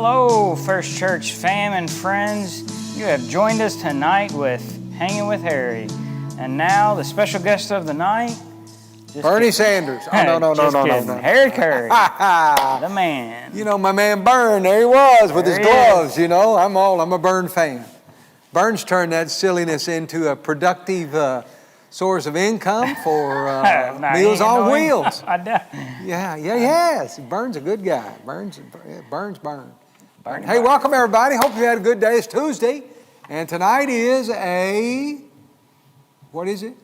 Hello, First Church fam and friends. You have joined us tonight with Hanging with Harry. And now, the special guest of the night... Bernie Sanders. Oh, no. Harry Curry, the man. You know, my man Bern, there he was with his gloves, you know. I'm a Bern fan. Bern's turned that silliness into a productive source of income for Meals on Wheels. I know. Yeah, he has. Bern's a good guy. Bern's Bern. Hey, welcome everybody. Hope you had a good day. It's Tuesday, and tonight is what is it?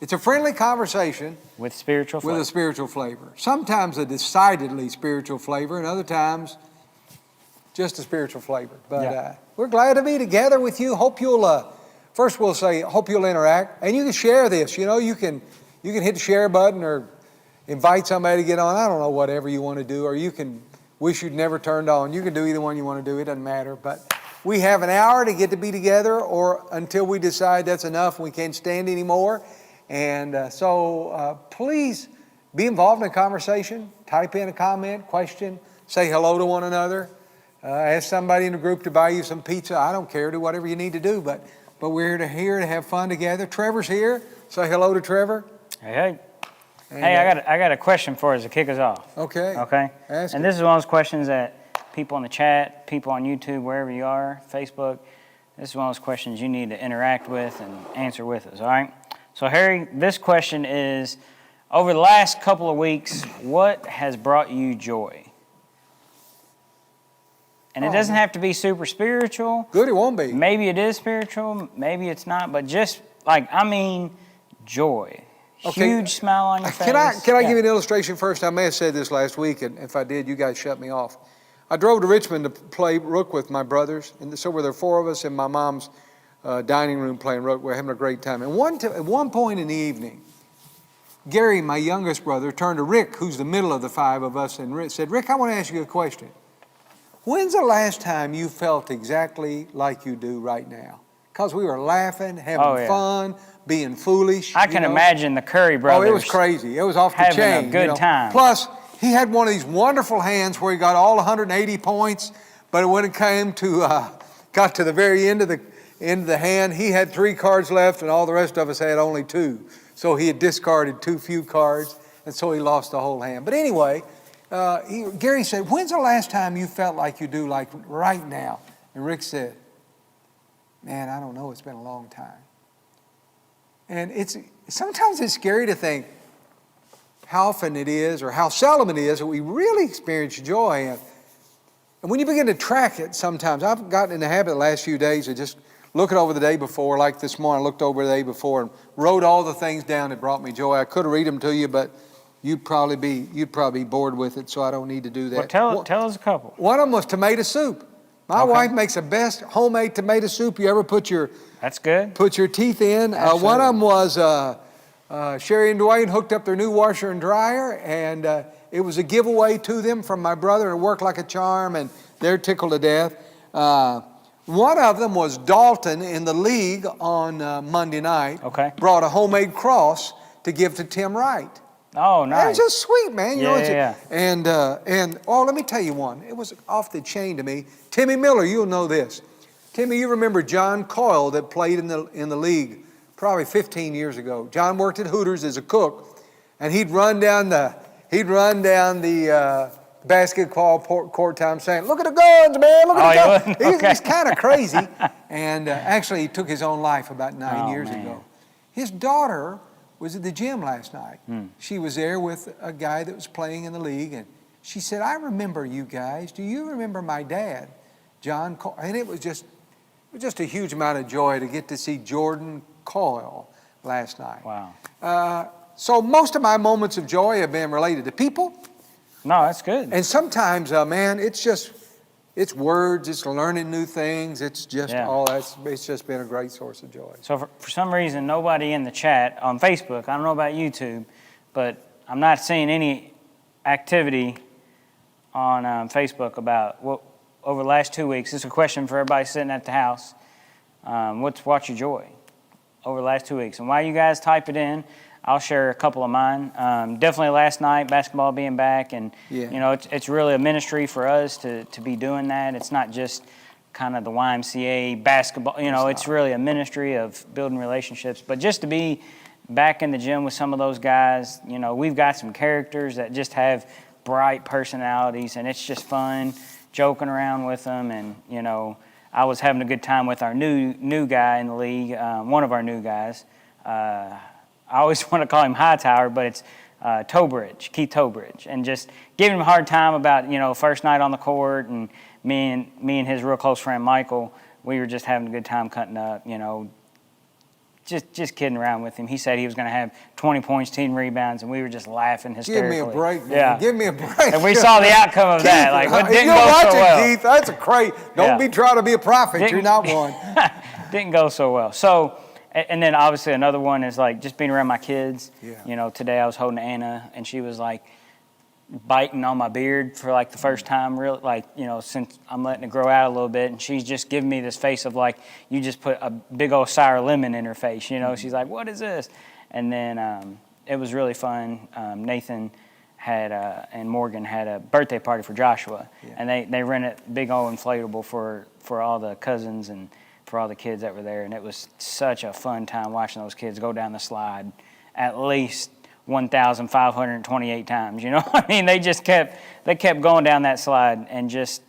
It's a friendly conversation with spiritual flavor. With a spiritual flavor. Sometimes a decidedly spiritual flavor, and other times just a spiritual flavor. But we're glad to be together with you. Hope you'll, first we'll say, hope you'll interact. And you can share this. You know, you can hit the share button or invite somebody to get on. I don't know, whatever you want to do. Or you can wish you'd never turned on. You can do either one you want to do. It doesn't matter. But we have an hour to get to be together, or until we decide that's enough, we can't stand anymore. And so please be involved in a conversation. Type in a comment, question, say hello to one another. Ask somebody in the group to buy you some pizza. I don't care. Do whatever you need to do. But we're here to have fun together. Trevor's here. Say hello to Trevor. Hey. And, I got a question for us to kick us off. Okay. Ask and this is one of those questions that people in the chat, people on YouTube, wherever you are, Facebook, this is one of those questions you need to interact with and answer with us, all right? So, Harry, this question is, over the last couple of weeks, what has brought you joy? And it doesn't have to be super spiritual. Good, it won't be. Maybe it is spiritual, maybe it's not, but just, joy. Okay. Huge smile on your face. Can I give you an illustration first? I may have said this last week, and if I did, you guys shut me off. I drove to Richmond to play rook with my brothers, and so were there four of us in my mom's dining room playing rook. We're having a great time. And at one point in the evening, Gary, my youngest brother, turned to Rick, who's the middle of the five of us, and said, Rick, I want to ask you a question. When's the last time you felt exactly like you do right now? Because we were laughing, having fun, being foolish. I can imagine the Curry brothers. Oh, it was crazy. It was off the chain. Having a good time. Plus, he had one of these wonderful hands where he got all 180 points, but when it came to, got to the very end of the hand, he had 3 cards left, and all the rest of us had only 2. So he had discarded too few cards, and so he lost the whole hand. But anyway, Gary said, when's the last time you felt like you do, like right now? And Rick said, man, I don't know. It's been a long time. And sometimes it's scary to think how often it is or how seldom it is that we really experience joy. And when you begin to track it sometimes, I've gotten in the habit the last few days of just looking over the day before, like this morning I looked over the day before and wrote all the things down that brought me joy. I could read them to you, but you'd probably be bored with it, so I don't need to do that. Well, tell us a couple. One of them was tomato soup. My wife makes the best homemade tomato soup you ever put your teeth in. One of them was Sherry and Dwayne hooked up their new washer and dryer, and it was a giveaway to them from my brother. It worked like a charm, and they're tickled to death. One of them was Dalton in the league on Monday night. Brought a homemade cross to give to Tim Wright. Oh, nice. It was just sweet, man. Yeah. And let me tell you one. It was off the chain to me. Timmy Miller, you'll know this. Timmy, you remember John Coyle that played in the league probably 15 years ago. John worked at Hooters as a cook, and he'd run down the basketball court time saying, "Look at the guns, man! Look at the guns!" He's kind of crazy, and actually he took his own life about 9 years ago. His daughter was at the gym last night. She was there with a guy that was playing in the league, and she said, "I remember you guys. Do you remember my dad, John Coyle?" And it was just a huge amount of joy to get to see Jordan Coyle last night. Wow. So most of my moments of joy have been related to people. No, that's good. And sometimes, man, it's words, it's learning new things, it's just all that. It's just been a great source of joy. So for some reason, nobody in the chat on Facebook, I don't know about YouTube, but I'm not seeing any activity on Facebook about what over the last 2 weeks. This is a question for everybody sitting at the house. What's your joy over the last 2 weeks? And while you guys type it in, I'll share a couple of mine. Definitely last night, basketball being back, and Yeah. you know, it's really a ministry for us to be doing that. It's not just kind of the YMCA basketball. You know, it's really a ministry of building relationships. But just to be back in the gym with some of those guys, you know, we've got some characters that just have bright personalities, and it's just fun joking around with them. And you know, I was having a good time with our new guy in the league, one of our new guys. I always want to call him Hightower, but it's Keith Tobridge, and just giving him a hard time about, you know, first night on the court, and me and his real close friend Michael, we were just having a good time cutting up, you know, just kidding around with him. He said he was going to have 20 points, 10 rebounds, and we were just laughing hysterically. Give me a break, man. Yeah. Give me a break. And we saw the outcome of that. Like, it didn't you're go watching, so well. Keith. That's a great. Don't be trying to be a prophet. You're not one. Didn't go so well. So, and then obviously another one is like just being around my kids. Yeah. You know, today I was holding Anna, and she was like biting on my beard for like the first time, really, like, you know, since I'm letting it grow out a little bit, and she's just giving me this face of like, you just put a big old sour lemon in her face, you know. She's like, what is this? And then it was really fun. Nathan had and Morgan had a birthday party for Joshua, and they rented a big old inflatable for all the cousins and for all the kids that were there, and it was such a fun time watching those kids go down the slide at least 1,528 times. You know, I mean, they kept going down that slide, and just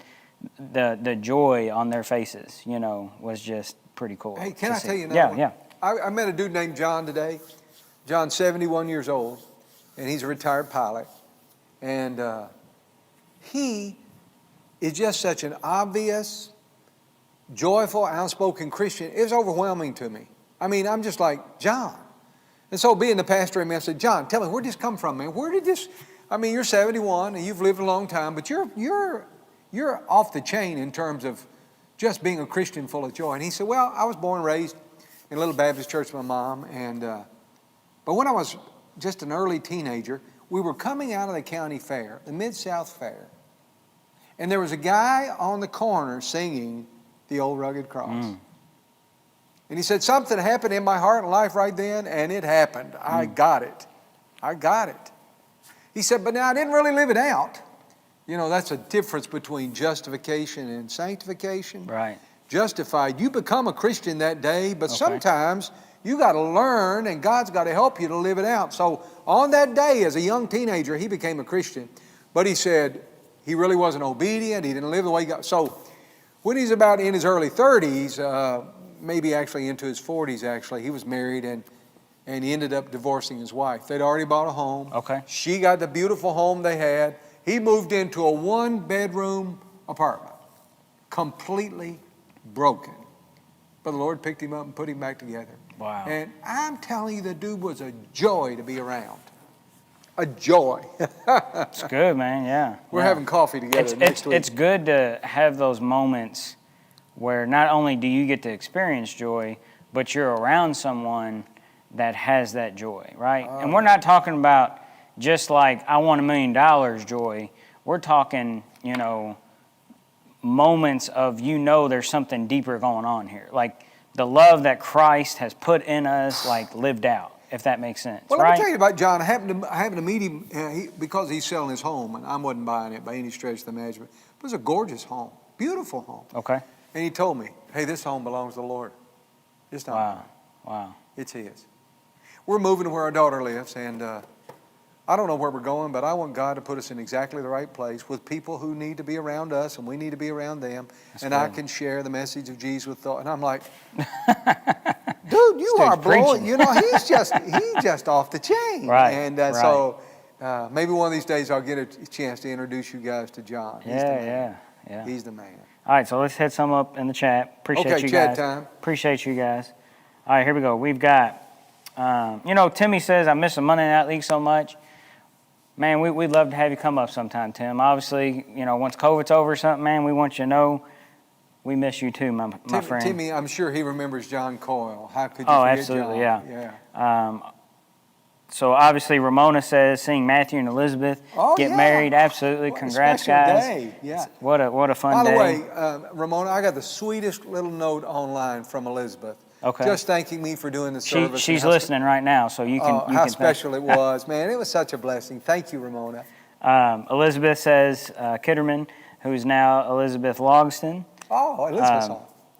the joy on their faces, you know, was just pretty cool. Hey, can I tell you another one? Yeah. I met a dude named John today. John's 71 years old, and he's a retired pilot. And he is just such an obvious, joyful, outspoken Christian. It was overwhelming to me. I mean, I'm just like, John. And so being the pastor, I said, John, tell me, where did this come from, man? Where did this, I mean, you're 71 and you've lived a long time, but you're off the chain in terms of just being a Christian full of joy. And he said, well, I was born and raised in a little Baptist church with my mom. And, but when I was just an early teenager, we were coming out of the county fair, the Mid-South Fair. And there was a guy on the corner singing the Old Rugged Cross. And he said, something happened in my heart and life right then, and it happened. I got it. I got it. He said, but now I didn't really live it out. You know, that's a difference between justification and sanctification. Right. Justified, you become a Christian that day, but sometimes you got to learn, and God's got to help you to live it out. So on that day, as a young teenager, he became a Christian. But he said he really wasn't obedient. He didn't live the way he got. So when he's about in his early 30s, maybe actually into his 40s, actually, he was married, and he ended up divorcing his wife. They'd already bought a home. Okay. She got the beautiful home they had. He moved into a one-bedroom apartment, completely broken. But the Lord picked him up and put him back together. Wow. And I'm telling you, the dude was a joy to be around. A joy. It's good, man, yeah. We're having coffee together next week. It's good to have those moments where not only do you get to experience joy, but you're around someone that has that joy, right? And we're not talking about just like, I want $1 million joy. We're talking, you know, moments of, you know, there's something deeper going on here. Like the love that Christ has put in us, like lived out, if that makes sense, well, right? let me tell you about John. I happened to meet him because he's selling his home, and I wasn't buying it by any stretch of the imagination. It was a gorgeous home, beautiful home. Okay. And he told me, hey, this home belongs to the Lord. It's not mine. Wow. It's his. We're moving to where our daughter lives, and I don't know where we're going, but I want God to put us in exactly the right place with people who need to be around us, and we need to be around them. That's and cool. I can share the message of Jesus with them. And I'm like, dude, you are blowing. You know, he's just off the chain. Right. And so maybe one of these days I'll get a chance to introduce you guys to John. He's the man. Yeah. He's the man. All right, so let's hit some up in the chat. Appreciate you Chad guys. time. Appreciate you guys. All right, here we go. We've got, you know, Timmy says, I miss the Monday Night League so much. Man, we'd love to have you come up sometime, Tim. Obviously, you know, once COVID's over or something, man, we want you to know we miss you too, my friend. Timmy, I'm sure he remembers John Coyle. How could you forget absolutely, John? yeah. So obviously Ramona says, seeing Matthew and Elizabeth get married. Absolutely. Congrats, guys. Day. Yeah. What a fun day. By the way, Ramona, I got the sweetest little note online from Elizabeth. Okay. just thanking me for doing the service. She's listening right now, so you can. How special it was, man. It was such a blessing. Thank you, Ramona. Elizabeth says, Kitterman, who is now Elizabeth Logston. Oh, Elizabeth's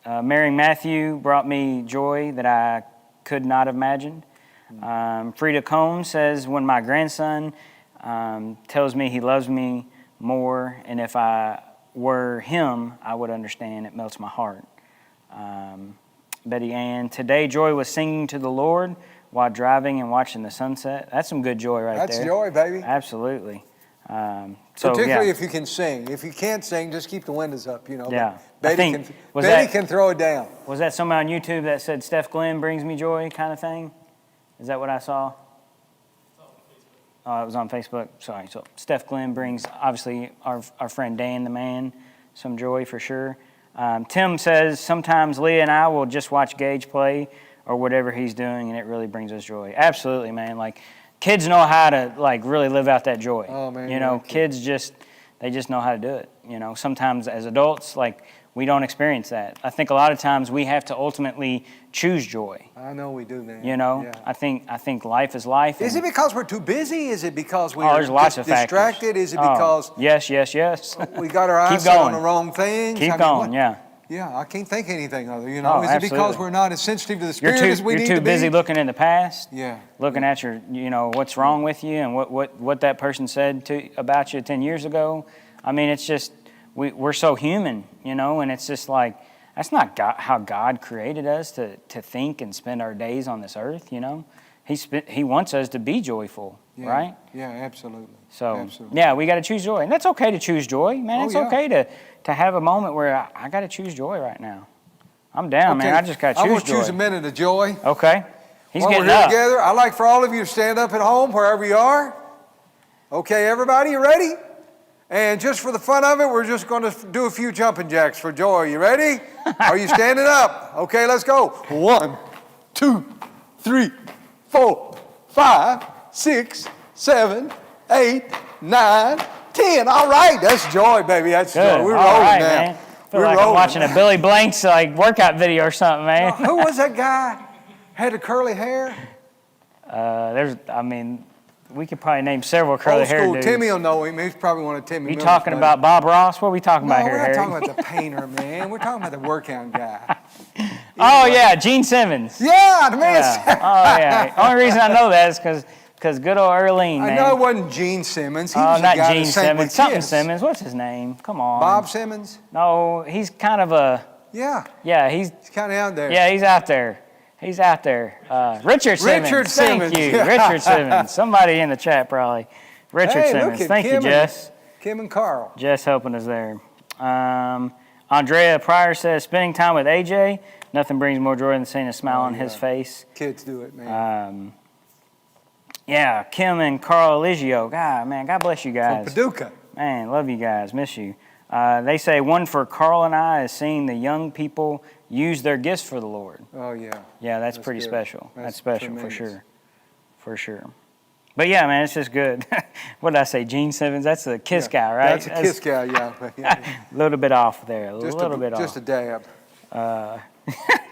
on. Marrying Matthew brought me joy that I could not have imagined. Frida Cohn says, when my grandson tells me he loves me more, and if I were him, I would understand. It melts my heart. Betty Ann, today joy was singing to the Lord while driving and watching the sunset. That's some good joy right there. That's joy, baby. Absolutely. Particularly if you can sing. If you can't sing, just keep the windows up, you know. Yeah. Betty can throw it down. Was that somebody on YouTube that said Steph Glenn brings me joy kind of thing? Is that what I saw? Oh, it was on Facebook. Sorry. So Steph Glenn brings, obviously, our friend Dan the man some joy for sure. Tim says, sometimes Leah and I will just watch Gage play or whatever he's doing, and it really brings us joy. Absolutely, man. Like, kids know how to, like, really live out that joy. Oh, man. You know, kids just know how to do it. You know, sometimes as adults, like, we don't experience that. I think a lot of times we have to ultimately choose joy. I know we do, man. You know, yeah. I think life is life. Is it because we're too busy? Is it because we're there's lots of distracted? factors. Is it because yes. we got our eyes set on the wrong things? Keep going, yeah. Yeah, I can't think anything other. You know, is it because we're not as sensitive to the Spirit as we need to be? You're too busy looking in the past. Yeah. Looking at your, you know, what's wrong with you and what that person said about you 10 years ago. I mean, it's just we're so human, you know, and it's just like that's not how God created us to think and spend our days on this earth. You know, He wants us to be joyful, right? Yeah, absolutely. So yeah, we got to choose joy, and that's okay to choose joy, man. It's okay to have a moment where I got to choose joy right now. I'm down, man. I just got to choose joy. I'm going to choose a minute of joy. Okay. While we're here together, I'd like for all of you to stand up at home, wherever you are. Okay, everybody, you ready? And just for the fun of it, we're just going to do a few jumping jacks for joy. You ready? Are you standing up? Okay, let's go. 1, 2, 3, 4, 5, 6, 7, 8, 9, 10. All right, that's joy, baby. That's joy. We're rolling now. Man. I feel like I'm watching a Billy Blanks workout video or something, man. Who was that guy? Had the curly hair? We could probably name several curly hair dudes. Timmy will know him. He's probably one of Timmy. You talking about Bob Ross? What are we talking about here, Harry? No, we're not talking about the painter, man. We're talking about the workout guy. Oh, yeah, Gene Simmons. Yeah, the man. Yeah. Oh, yeah. Only reason I know that is because good old Earlene, man. I know it wasn't Gene Simmons. He was not the guy Gene that sang Simmons. with Something Kiss. Simmons. What's his name? Come on. Bob Simmons? No, he's kind of a... Yeah. Yeah, he's kind of out there. Yeah, he's out there. He's out there. Richard Simmons. Richard Simmons. Thank you. Richard Simmons. Somebody in the chat probably. Richard Simmons. Thank you, Jess. Kim and Carl. Jess helping us there. Andrea Pryor says, spending time with AJ, nothing brings more joy than seeing a smile on his face. Kids do it, man. Yeah, Kim and Carl Eligio. God bless you guys. From Paducah. Man, love you guys. Miss you. They say one for Carl and I is seeing the young people use their gifts for the Lord. Oh, yeah. Yeah, that's pretty good. special. That's special tremendous. for sure. For sure. But yeah, man, it's just good. What did I say? Gene Simmons? That's a Kiss guy, right? That's a Kiss guy, yeah. A little bit off there. A little bit off. Just a dab.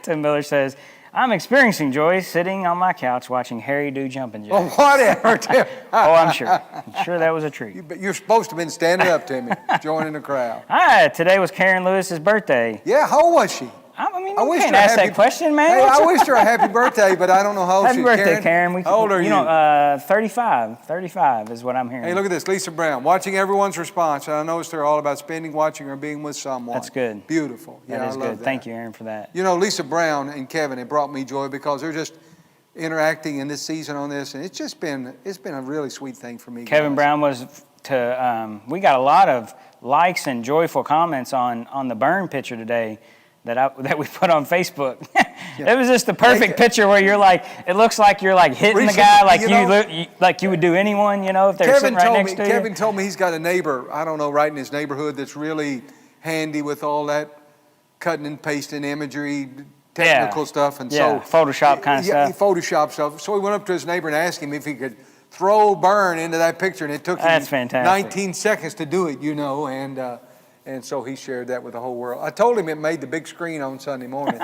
Tim Miller says, I'm experiencing joy sitting on my couch watching Harry do jumping jacks. Oh, whatever, Tim. Oh, I'm sure. I'm sure that was a treat. You're supposed to have been standing up, Timmy, joining the crowd. Hi, today was Karen Lewis's birthday. Yeah, how old was she? I mean, you can't ask that question, man. Hey, I wished her a happy birthday, but I don't know how old she is. Happy birthday, Karen. How old are you? 35. 35 is what I'm hearing. Hey, look at this. Lisa Brown, watching everyone's response. I noticed they're all about spending, watching, or being with someone. That's good. Beautiful. That is I love good. that. Thank you, Aaron, for that. You know, Lisa Brown and Kevin, it brought me joy because they're just interacting in this season on this, and it's been a really sweet thing for me. Kevin Brown was we got a lot of likes and joyful comments on the Bern picture today that we put on Facebook. Yeah. It was just the perfect picture where you're like, it looks like you're like hitting the guy like you would do anyone, you know, if they're sitting right next to you. Kevin told me he's got a neighbor, I don't know, right in his neighborhood that's really handy with all that cutting and pasting imagery, technical stuff. And so Photoshop kind of stuff. Yeah, Photoshop stuff. So he went up to his neighbor and asked him if he could throw Bern into that picture, and it took him 19 seconds to do it, you know, and so he shared that with the whole world. I told him it made the big screen on Sunday morning.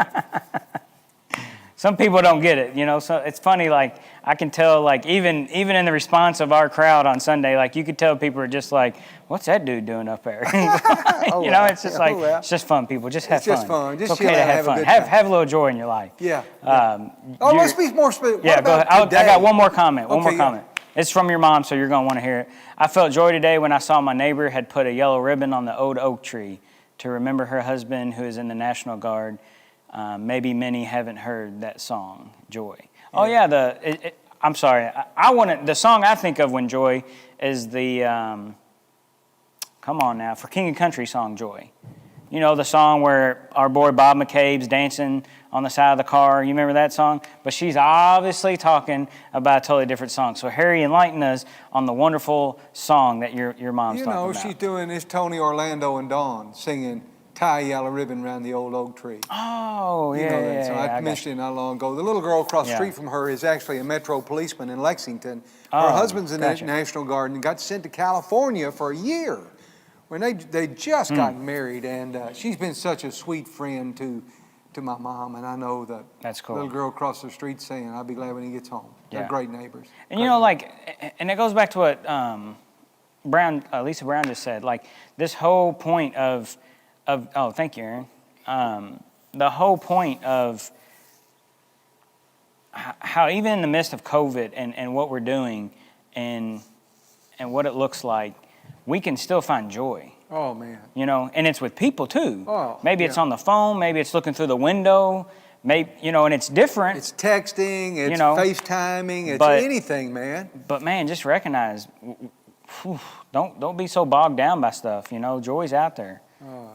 some people don't get it, you know. So it's funny, like I can tell, like even in the response of our crowd on Sunday, like you could tell people are just like, "What's that dude doing up there?" You know, it's just like it's just fun. People just have fun. It's just fun. Just it's okay chill to out, have fun. a good time. Have a little joy in your life. Yeah. Let's be more specific. Yeah, go ahead. I got one more comment. One more yeah. comment. It's from your mom, so you're gonna want to hear it. I felt joy today when I saw my neighbor had put a yellow ribbon on the old oak tree to remember her husband, who is in the National Guard. Maybe many haven't heard that song, Joy. Oh yeah, I'm sorry. The song I think of when Joy is the, come on now, for King and Country song, Joy. You know, the song where our boy Bob McCabe's dancing on the side of the car. You remember that song? But she's obviously talking about a totally different song. So Harry, enlighten us on the wonderful song that your mom's talking about. She's doing this Tony Orlando and Dawn singing Tie a Yellow Ribbon Around the Old Oak Tree. Oh, You know that song. yeah. I mentioned it not long ago. The little girl across the street from her is actually a Metro policeman in Lexington. Her husband's in the National Guard and got sent to California for a year when they just got married. And she's been such a sweet friend to my mom. And I know the That's cool. little girl across the street saying, "I'll be glad when he gets home." They're great neighbors. And you know, like, and it goes back to what Lisa Brown just said. Like this whole point of oh, thank you, Aaron. The whole point of how even in the midst of COVID and what we're doing and what it looks like, we can still find joy. Oh, man. You know, and it's with people too. Oh, maybe it's on the phone, maybe it's looking through the window, maybe, you know, and it's different. It's texting, it's FaceTiming, it's anything, man. But man, just recognize, don't be so bogged down by stuff, you know, joy's out there.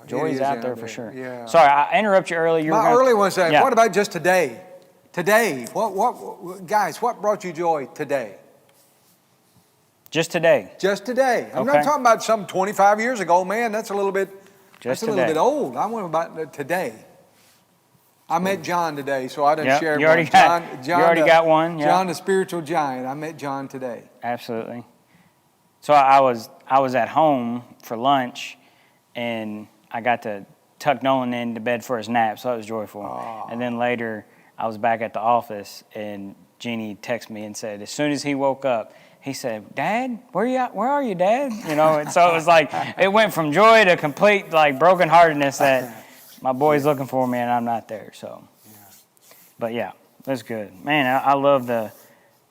Joy's out there for sure. Yeah. Sorry, I interrupted you earlier. My early one said, what about just today? Today, guys, what brought you joy today? Just today. Just today. I'm not talking about some 25 years ago, man. That's a little bit. That's a little bit old. I went about today. I met John today, so I didn't share. You already got one. John, the spiritual giant. I met John today. Absolutely. So I was at home for lunch, and I got to tuck Nolan into bed for his nap, so that was joyful. Oh. And then later, I was back at the office, and Jeannie texted me and said, as soon as he woke up, he said, "Dad, where you at? Where are you, Dad?" You know, and so it was like it went from joy to complete like brokenheartedness that my boy's looking for me and I'm not there. So, but yeah, that's good, man. I love the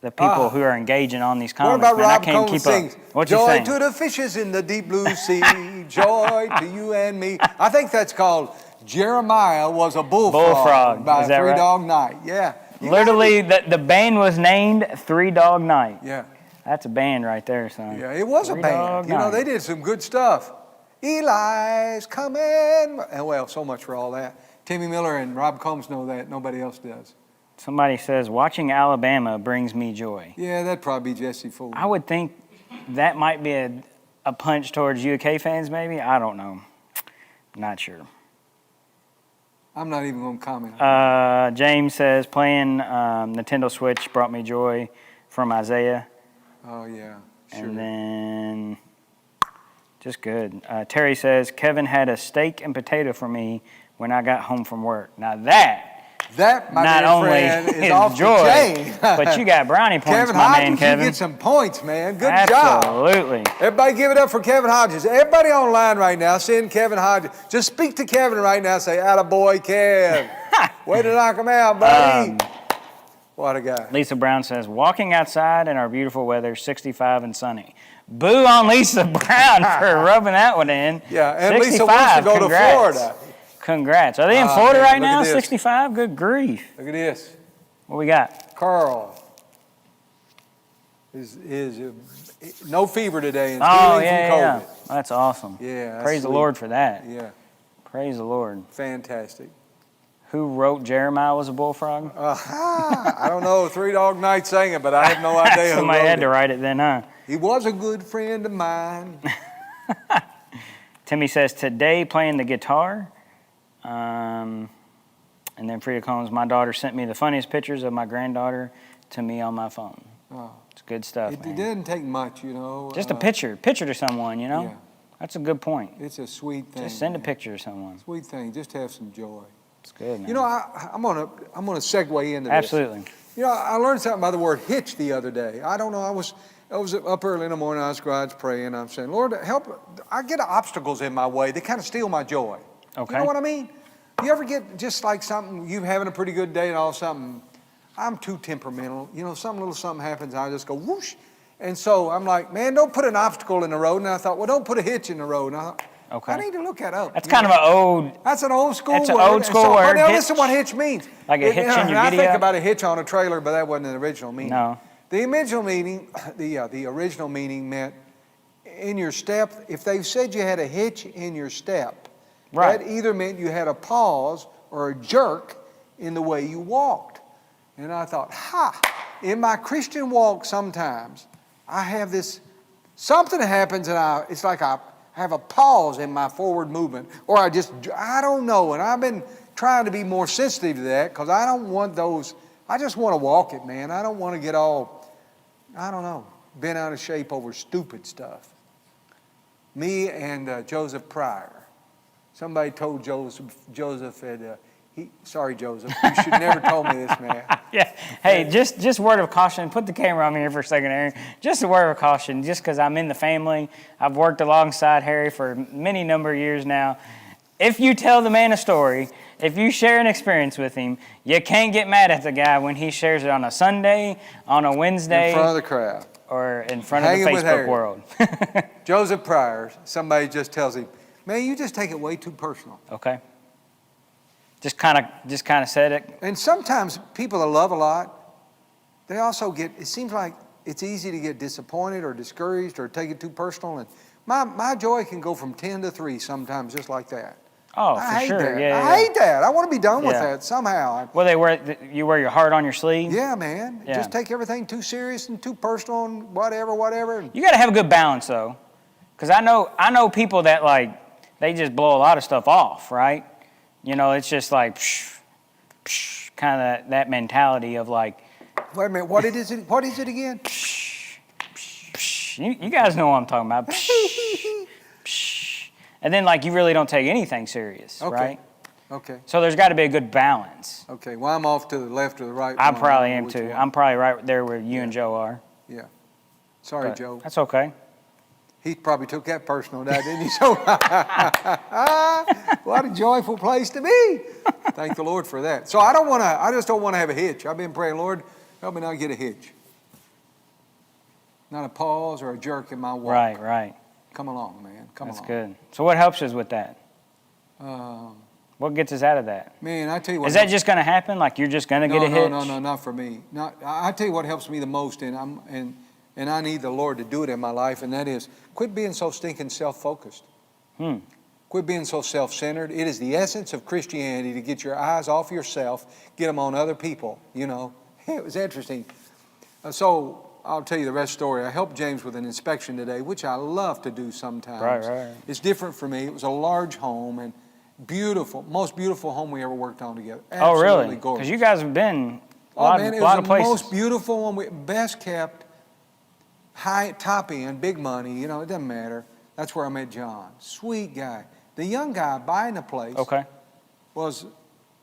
people who are engaging on these comments. What about man, Rob I can't Combs keep sings, up. What "Joy you to the fishes in the deep blue sea, joy to you and me." I think that's called "Jeremiah Was a Bullfrog" by Three Dog Night. Yeah. Literally, the band was named Three Dog Night. Yeah. That's a band right there, son. Yeah, it was a band. You know, they did some good stuff. Eli's coming. And well, so much for all that. Timmy Miller and Rob Combs know that. Nobody else does. Somebody says, watching Alabama brings me joy. Yeah, that'd probably be Jesse Ford. I would think that might be a punch towards UK fans, maybe. I don't know. Not sure. I'm not even going to comment. James says, playing Nintendo Switch brought me joy from Isaiah. Oh, yeah. Sure. And then, just good. Terry says, Kevin had a steak and potato for me when I got home from work. Now that, my not dear only friend, is off joy, the chain. but you got brownie points, Kevin my Hodges, man, Kevin. You get some points, man. Good job. Absolutely. Everybody give it up for Kevin Hodges. Everybody online right now, send Kevin Hodges. Just speak to Kevin right now. Say, "Attaboy, Kev. Way to knock him out, buddy." What a guy. Lisa Brown says, walking outside in our beautiful weather, 65 and sunny. Boo on Lisa Brown for rubbing that one in. Yeah, and 65, Lisa wants to go congrats. to Florida. Congrats. Are they in Florida right now, this. 65? Good grief. Look at this. What we got? Carl is no fever today and Oh, healing from COVID. yeah. That's awesome. Yeah, that's Praise the sweet. Lord for that. Yeah, Praise the Lord. fantastic. Who wrote Jeremiah Was a Bullfrog? I don't know. Three Dog Night sang it, but I have no idea who Somebody wrote had it. to write it then, huh? He was a good friend of mine. Timmy says, today playing the guitar. And then Frida Combs, my daughter sent me the funniest pictures of my granddaughter to me on my phone. Oh, it's good stuff, it man. didn't take much, you know. Just a picture to someone, you know? Yeah. That's a good point. It's a sweet thing. Just send a picture to someone. Sweet thing. Just have some joy. It's good, man. You know, I'm gonna segue into this. Absolutely. You know, I learned something by the word hitch the other day. I don't know. I was up early in the morning. I was praying. I'm saying, Lord, help! I get obstacles in my way. They kind of steal my joy. Okay. You know what I mean? You ever get just like something, you having a pretty good day and all of a sudden, I'm too temperamental. You know, some little something happens, I just go whoosh. And so I'm like, man, don't put an obstacle in the road. And I thought, well, don't put a hitch in the road. And I thought, Okay. I need to look that up. That's kind of an old. That's an old school word. That's an old school word. But now hitch. listen what hitch means. Like a hitch in your I giddy think up? about a hitch on a trailer, but that wasn't the original meaning. No. The original meaning, the original meaning meant in your step. If they said you had a hitch in your step, Right. that either meant you had a pause or a jerk in the way you walked. And I thought, in my Christian walk sometimes, I have this, something happens and it's like I have a pause in my forward movement, or I don't know. And I've been trying to be more sensitive to that because I don't want those, I just want to walk it, man. I don't want to get all, I don't know, bent out of shape over stupid stuff. Me and Joseph Pryor. Somebody told Joseph had, sorry, Joseph, you should never told me this, man. Yeah. Hey, just word of caution. Put the camera on me here for a second, Harry. Just a word of caution, just because I'm in the family. I've worked alongside Harry for many number of years now. If you tell the man a story, if you share an experience with him, you can't get mad at the guy when he shares it on a Sunday, on a Wednesday. In front of the crowd. Or in front of the Hanging with Facebook Harry. world. Joseph Pryor, somebody just tells him, man, you just take it way too personal. Okay. Just kind of said it. And sometimes people that love a lot, they also it seems like it's easy to get disappointed or discouraged or take it too personal. And my joy can go from 10 to 3 sometimes just like that. Oh, I for hate sure. that. Yeah, I hate that. I want to be done with Yeah. that somehow. Well, you wear your heart on your sleeve? Yeah, man. Yeah. Just take everything too serious and too personal and whatever. You got to have a good balance, though. Because I know people that, like, they just blow a lot of stuff off, right? You know, it's just like, kind of that mentality of like. Wait a minute, what is it again? You guys know what I'm talking about. And then, like, you really don't take anything serious, Okay. right? Okay. So there's got to be a good balance. Okay. Well, I'm off to the left or the right. I one. probably I don't know am which too. one. I'm probably right there where you and Joe are. Yeah. Sorry, But Joe. That's okay. He probably took that personal, now, didn't he? So, what a joyful place to be. Thank the Lord for that. So I just don't want to have a hitch. I've been praying, Lord, help me not get a hitch. Not a pause or a jerk in my walk. Right. Come along, man. Come That's along. good. So what helps us with that? Um, What gets us out of that? Man, I tell you what. Is that just going to happen? Like you're just going to get a hitch? No, not for me. I tell you what helps me the most, and I need the Lord to do it in my life, and that is quit being so stinking self-focused. Quit being so self-centered. It is the essence of Christianity to get your eyes off yourself, get them on other people, you know. It was interesting. So I'll tell you the rest of the story. I helped James with an inspection today, which I love to do sometimes. Right. It's different for me. It was a large home and beautiful, most beautiful home we ever worked on together. Oh, really? Absolutely gorgeous. Because you guys have been a Oh man, it lot was of the places. most beautiful one, best kept, high, top end, big money. You know, it doesn't matter. That's where I met John. Sweet guy. The young guy buying the place Okay.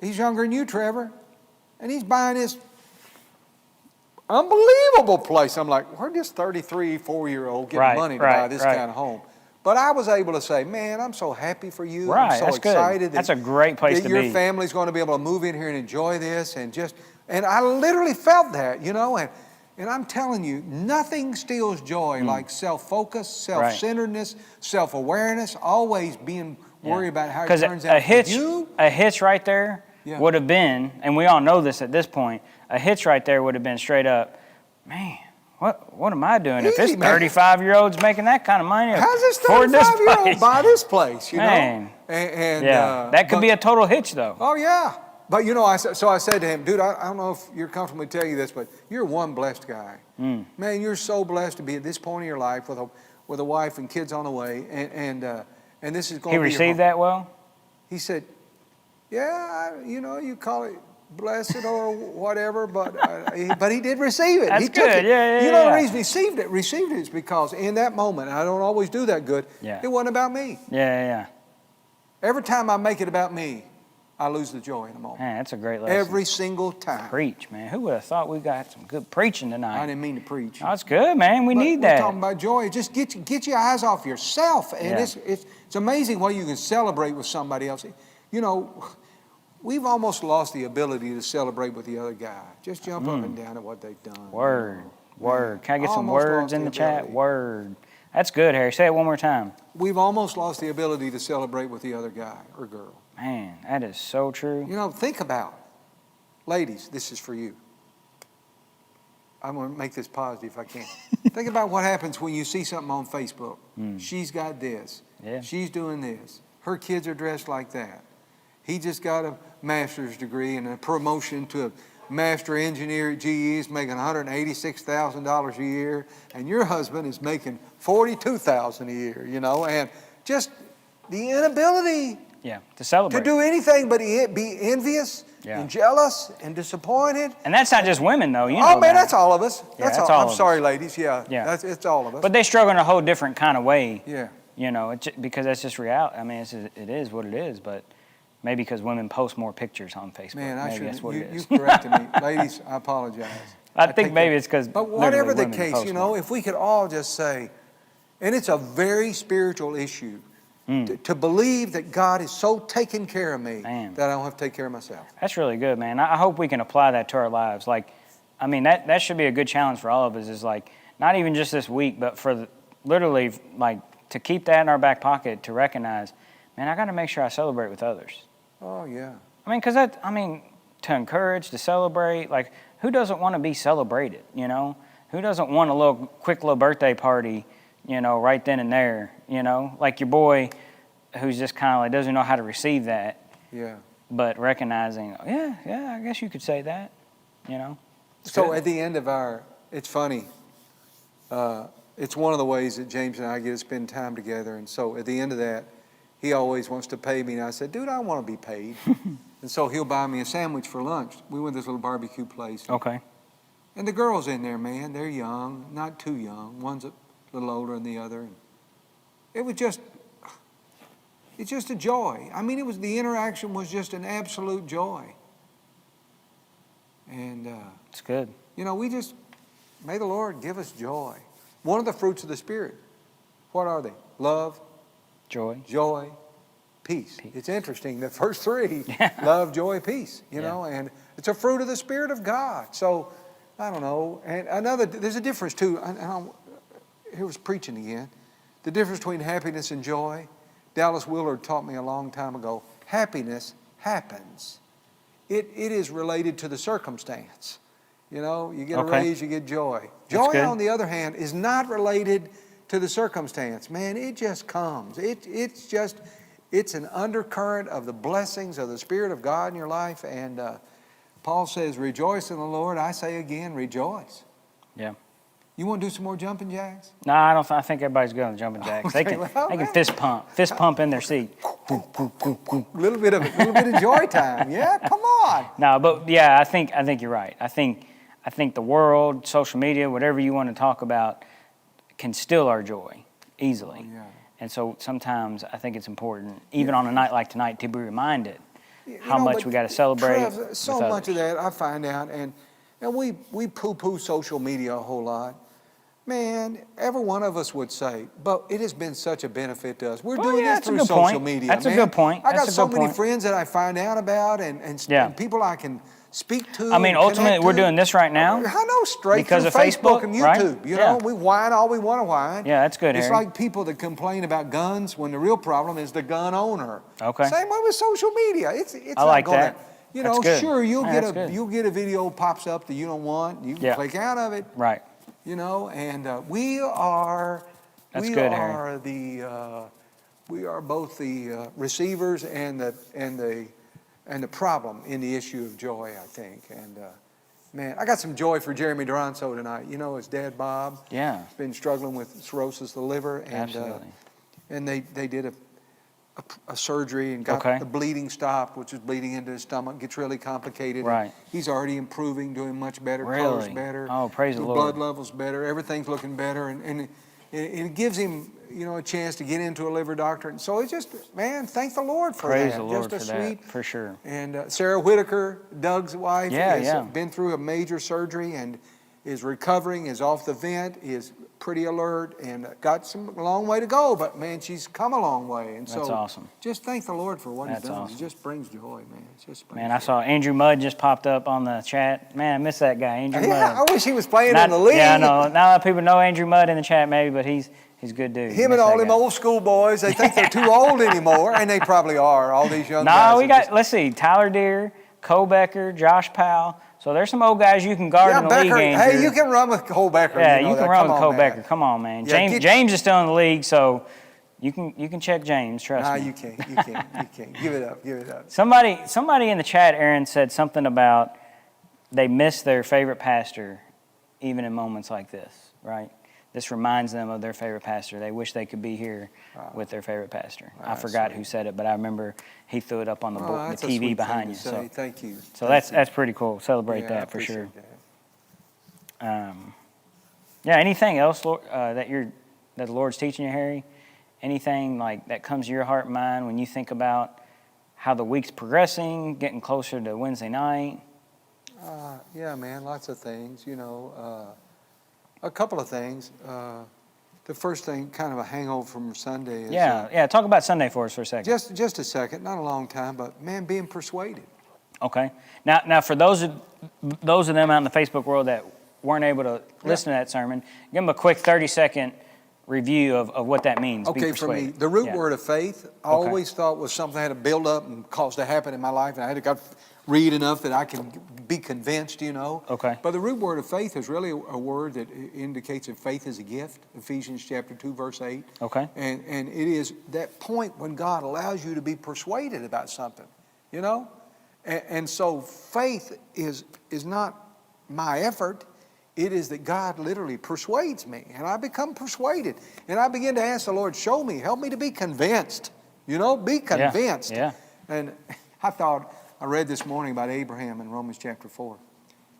he's younger than you, Trevor, and he's buying this unbelievable place. I'm like, where'd this 33, 4-year-old get money to buy this kind of home? But I was able to say, man, I'm so happy for you. Right, I'm so that's excited. good. That's a great place to your be. family's going to be able to move in here and enjoy this. And I literally felt that, you know. And I'm telling you, nothing steals joy like self-focus, self-centeredness, self-awareness, always being worried about how it turns out for you. A hitch right there would have been, and we all know this at this point, a hitch right there would have been straight up, man, what am I doing if this 35-year-old's making that kind of money? How's this 35-year-old buy this place, you know? And that could be a total hitch, though. Oh, yeah. But, you know, I said to him, dude, I don't know if you're comfortable to tell you this, but you're one blessed guy. Man, you're so blessed to be at this point in your life with a wife and kids on the way. And this is going to be He received that well? He said, yeah, you know, you call it blessed or whatever, but he did receive it. That's he took good. it. Yeah. You know the reason he received it is because in that moment, I don't always do that good, it wasn't about me. Yeah. Every time I make it about me, I lose the joy in a moment. Man, that's a great lesson. Every single time. Preach, man. Who would have thought we got some good preaching tonight? I didn't mean to preach. Oh, that's good, man. We need that. We're talking about joy. Just get your eyes off yourself. And it's amazing what you can celebrate with somebody else. You know, we've almost lost the ability to celebrate with the other guy. Just jump up and down at what they've done. Word. Word. Can I get some Almost words lost in the the chat? ability. Word. That's good, Harry. Say it one more time. We've almost lost the ability to celebrate with the other guy or girl. Man, that is so true. You know, think about it. Ladies, this is for you. I'm going to make this positive if I can. Think about what happens when you see something on Facebook. She's got this. Yeah. She's doing this. Her kids are dressed like that. He just got a master's degree and a promotion to a master engineer at GE. Is making $186,000 a year, and your husband is making $42,000 a year. You know, and just the inability to celebrate. to do anything but be envious and jealous and disappointed. And that's not just women, though. You know Oh man, that. that's all of us. Yeah, that's all. all I'm of sorry, us. ladies. Yeah, it's all of us. But they struggle in a whole different kind of way. Yeah. You know, because that's just reality. I mean, it is what it is, but maybe because women post more pictures on Facebook. Man, maybe that's what it is. you corrected me. Ladies, I apologize. I think maybe it's because. But whatever the case, you know, if we could all just say, and it's a very spiritual issue, to believe that God is so taking care of me that I don't have to take care of myself. That's really good, man. I hope we can apply that to our lives. Like, I mean, that should be a good challenge for all of us, is like, not even just this week, but for literally, like, to keep that in our back pocket, to recognize, man, I got to make sure I celebrate with others. Oh, yeah. I mean, because to encourage, to celebrate, like, who doesn't want to be celebrated, you know? Who doesn't want a quick little birthday party, you know, right then and there, you know? Like your boy who's just kind of like doesn't know how to receive that. Yeah. But recognizing, I guess you could say that, you know? So at the end of it's funny, it's one of the ways that James and I get to spend time together. And so at the end of that, he always wants to pay me. And I said, dude, I want to be paid. And so he'll buy me a sandwich for lunch. We went to this little barbecue place. Okay. And the girls in there, man, they're young, not too young. One's a little older than the other. And it's just a joy. I mean, the interaction was just an absolute joy. And it's good. You know, may the Lord give us joy. One of the fruits of the Spirit, what are they? Love, joy, peace. It's interesting, the first three, love, joy, peace, you know, and it's a fruit of the Spirit of God. So, I don't know. And there's a difference too. Here was preaching again. The difference between happiness and joy. Dallas Willard taught me a long time ago. Happiness happens. It is related to the circumstance. You know, you get a raise, you get joy. Joy, on the other hand, is not related to the circumstance. Man, it just comes. It's an undercurrent of the blessings of the Spirit of God in your life. And Paul says, rejoice in the Lord. I say again, rejoice. Yeah. You want to do some more jumping jacks? No, I don't. I think everybody's good on the jumping jacks. They can fist pump in their seat. A little bit of joy time. Yeah, come on. No, but yeah, I think you're right. I think the world, social media, whatever you want to talk about, can steal our joy easily. Yeah. And so sometimes I think it's important, even on a night like tonight, to be reminded how much we got to celebrate. Trev, so much of that I find out, and we poo-poo social media a whole lot. Man, every one of us would say, but it has been such a benefit to us. We're doing this through social media. That's a good point. I got so many friends that I find out about and people I can speak to. I mean, ultimately, we're doing this right now. I know, straight because through of Facebook and YouTube. Right? You know, we whine all we want to whine. Yeah, that's good, It's Harry. like people that complain about guns when the real problem is the gun owner. Okay. Same way with social media. It's I like not going that. You know, That's good. sure, you'll Yeah, get a video pops up that you don't want. You can click out of it. Right. You know, and we are both the receivers and the problem in the issue of joy, I think. And man, I got some joy for Jeremy Duranzo tonight. You know, his dad Bob. Yeah. He's been struggling with cirrhosis of the liver, and Absolutely. And they did a surgery and got the bleeding stopped, which was bleeding into his stomach. Gets really complicated. Right. He's already improving, doing much better. Really? Color's better. Oh, praise the Lord. Blood levels better. Everything's looking better. And it gives him, a chance to get into a liver doctor. And so it's just, man, thank the Lord for that. Praise the Lord just for a sweet, that, for sure. And Sarah Whitaker, Doug's wife, has Yeah. been through a major surgery and is recovering, is off the vent, is pretty alert, and got a long way to go. But man, she's come a long way, and That's so awesome. just thank the Lord for what He's That's done. awesome. It just brings joy, man. It just brings Man, I joy. saw Andrew Mudd just popped up on the chat. Man, I miss that guy, Andrew Yeah, Mudd. I wish he was playing in the league. Yeah, I know. Not a lot of people know Andrew Mudd in the chat, maybe, but he's a good dude. Him Miss and all that them guy. old school boys, they think they're too old anymore, and they probably are. All these young guys. No, we are got, just- let's see, Tyler Deere, Cole Becker, Josh Powell. So there's some old guys you can guard in the Becker. league, Hey, Andrew. you can run with Cole Becker. Yeah, you know you can that. run Come with on, Cole man. Becker. Come on, man. Yeah, James is still in the league, so you can check James. Trust Nah, me. you can't. Give it up. Somebody in the chat, Aaron, said something about they miss their favorite pastor, even in moments like this. Right? This reminds them of their favorite pastor. They wish they could be here with their favorite pastor. I forgot who said it, but I remember he threw it up on the That's a TV sweet behind thing you. to say. So, Thank you. so that's pretty cool. Celebrate Yeah, I that for sure. appreciate that. Yeah. Anything else, Lord, that the Lord's teaching you, Harry? Anything like that comes to your heart and mind when you think about how the week's progressing, getting closer to Wednesday night? Yeah, man, lots of things. A couple of things. The first thing, kind of a hangover from Sunday, is Yeah. Talk about Sunday for us for a second. just a second, not a long time, but man, being persuaded. Okay. Now, for those of them out in the Facebook world that weren't able to listen to that sermon, give them a quick 30-second review of what that means. Okay, for me, the root word of faith, I always thought was something that had to build up and cause to happen in my life, and I had to read enough that I can be convinced, Okay. But the root word of faith is really a word that indicates that faith is a gift, Ephesians chapter 2, verse 8. Okay. And it is that point when God allows you to be persuaded about something, And so faith is not my effort. It is that God literally persuades me, and I become persuaded. And I begin to ask the Lord, show me, help me to be convinced, be convinced. Yeah. And I read this morning about Abraham in Romans chapter 4.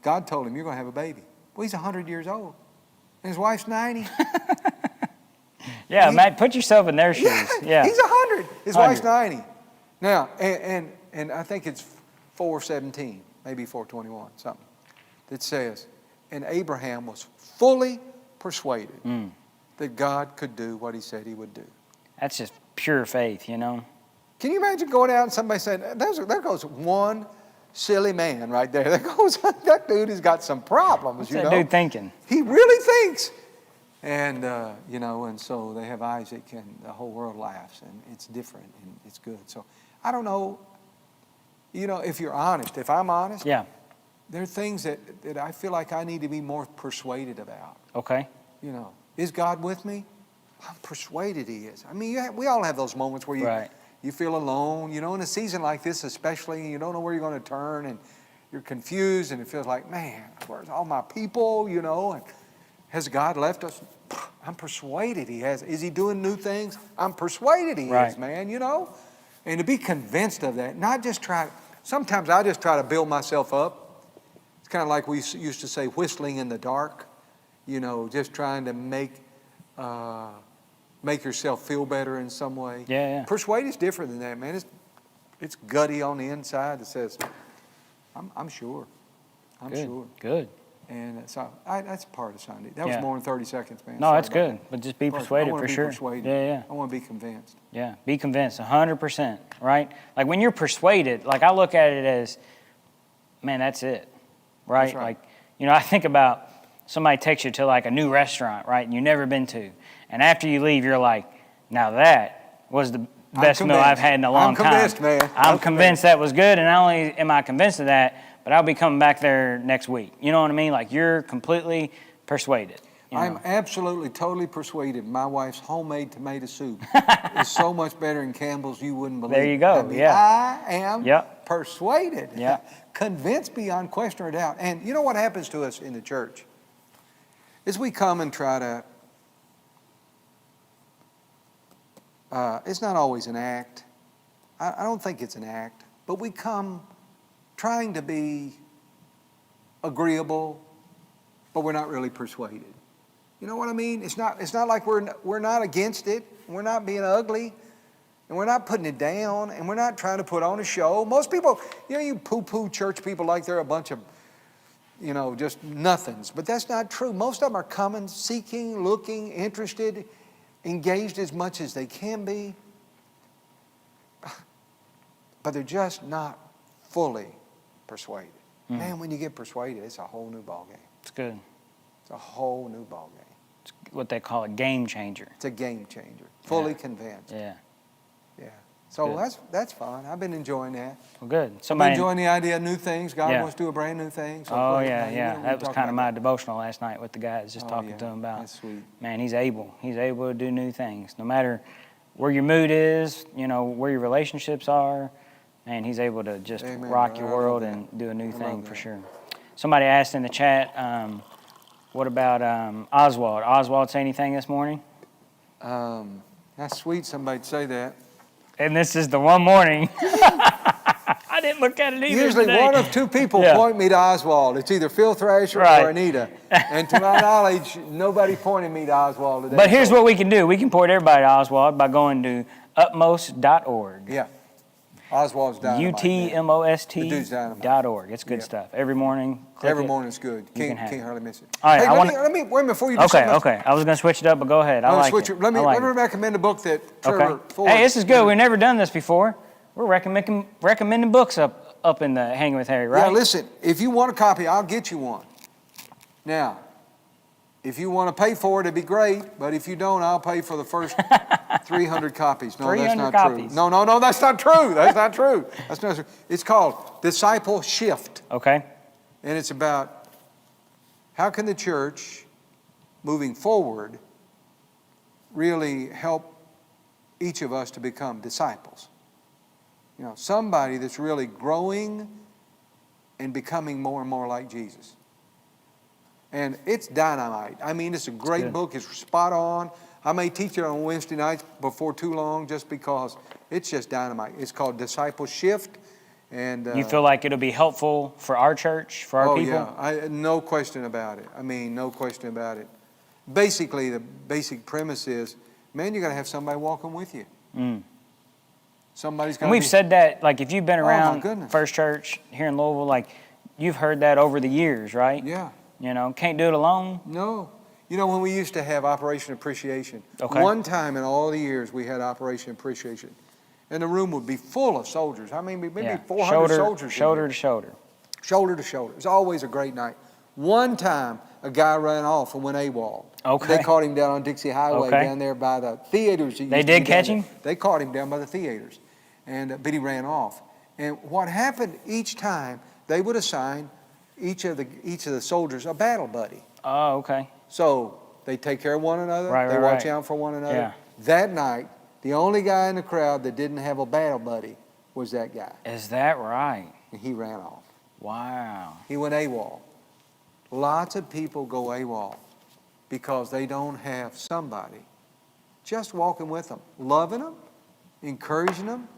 God told him, you're going to have a baby. Well, he's 100 years old, and his wife's 90. Yeah, Matt, put yourself in their shoes. Yeah. He's 100. His wife's 100. 90. Now, and I think it's 4:17, maybe 4:21, something, that says, and Abraham was fully persuaded that God could do what he said he would do. That's just pure faith, Can you imagine going out and somebody saying, there goes one silly man right there. That dude has got some problems, What's that dude thinking? He really thinks. And, and so they have Isaac, and the whole world laughs, and it's different, and it's good. So I don't know, if you're honest, if I'm honest, Yeah. there are things that I feel like I need to be more persuaded about. Okay. Is God with me? I'm persuaded He is. I mean, we all have those moments where you feel alone, in a season like this especially, you don't know where you're going to turn, and you're confused, and it feels like, man, where's all my people, and has God left us? I'm persuaded He has. Is He doing new things? I'm persuaded He is, man, And to be convinced of that, not just sometimes I just try to build myself up. It's kind of like we used to say, whistling in the dark, just trying to make yourself feel better in some way. Yeah. Persuade is different than that, man. It's gutty on the inside that says, I'm sure. I'm sure. Good. And so that's part of Sunday. That was Yeah. more than 30 seconds, man. No, Sorry that's about good. that. But just be I persuaded wanna for be sure. Persuaded. Yeah. I want to be convinced. Yeah, be convinced, 100%, right? Like when you're persuaded, like I look at it as, man, that's it, right? That's right. Like, I think about somebody takes you to like a new restaurant, right, and you've never been to. And after you leave, you're like, now that was the best meal I've had in a long time. I'm convinced, man. I'm convinced that was good, and not only am I convinced of that, but I'll be coming back there next week. You know what I mean? Like you're completely persuaded. I'm absolutely, totally persuaded my wife's homemade tomato soup is so much better than Campbell's you wouldn't believe. There you go, I mean, yeah. I am persuaded, convinced beyond question or doubt. And you know what happens to us in the church? Is we come and try to, it's not always an act. I don't think it's an act, but we come trying to be agreeable, but we're not really persuaded. You know what I mean? It's not like we're not against it. We're not being ugly. And we're not putting it down. And we're not trying to put on a show. Most people, you poo-poo church people like they're a bunch of, just nothings. But that's not true. Most of them are coming, seeking, looking, interested, engaged as much as they can be. But they're just not fully persuaded. Man, when you get persuaded, it's a whole new ballgame. It's good. It's a whole new ballgame. It's what they call a game changer. It's a game changer. Fully convinced. Yeah. Yeah. So that's fun. I've been enjoying that. Well, good. I've been enjoying the idea of new things. God wants to do a brand new thing. So That was kind of my devotional last night with the guys, just talking to them about. That's sweet. Man, He's able. He's able to do new things. No matter where your mood is, where your relationships are, man, He's able to just rock your world and do a new thing for sure. Somebody asked in the chat, what about Oswald? Oswald say anything this morning? That's sweet somebody'd say that. And this is the one morning. I didn't look at it either. Usually today. one of two people point me to Oswald. It's either Phil Thrasher or Anita. And to my knowledge, nobody pointed me to Oswald today. But here's what we can do. We can point everybody to Oswald by going to utmost.org. Yeah. Oswald's dynamite. UTMOST.org. It's good stuff. Every morning. Every morning's good. Can't hardly miss it. All right, hey, let me wait before you do something. Okay. I was going to switch it up, but go ahead. Let me recommend a book that Trevor Ford. Hey, this is good. We've never done this before. We're recommending books up in the Hanging with Harry, right? Yeah, listen, if you want a copy, I'll get you one. Now, if you want to pay for it, it'd be great. But if you don't, I'll pay for the first 300 copies. No, that's not copies. true. No, that's not true. That's not true. That's not true. It's called Disciple Shift. Okay. And it's about how can the church, moving forward, really help each of us to become disciples. Somebody that's really growing and becoming more and more like Jesus. And it's dynamite. I mean, it's a great book. It's spot on. I may teach it on Wednesday nights before too long just because it's just dynamite. It's called Disciple Shift. And you feel like it'll be helpful for our church, for our people? Oh, yeah. No question about it. I mean, no question about it. Basically, the basic premise is, man, you're going to have somebody walking with you. Somebody's going to we've said that, like, if you've been around goodness. First Church here in Louisville, like, you've heard that over the years, right? Yeah. Can't do it alone. No. When we used to have Operation Appreciation, one time in all the years we had Operation Appreciation, and the room would be full of soldiers. I mean, maybe 400 soldiers. Shoulder to shoulder. Shoulder to shoulder. It's always a great night. One time, a guy ran off and went AWOL. Okay. They caught him down on Dixie Highway down there by the theaters. They did catch him? They caught him down by the theaters, but he ran off. And what happened each time, they would assign each of the soldiers a battle buddy. Oh, okay. So they take care of one another. They watch out for one another. Yeah. That night, the only guy in the crowd that didn't have a battle buddy was that guy. Is that right? And he ran off. Wow. He went AWOL. Lots of people go AWOL because they don't have somebody just walking with them, loving them, encouraging them,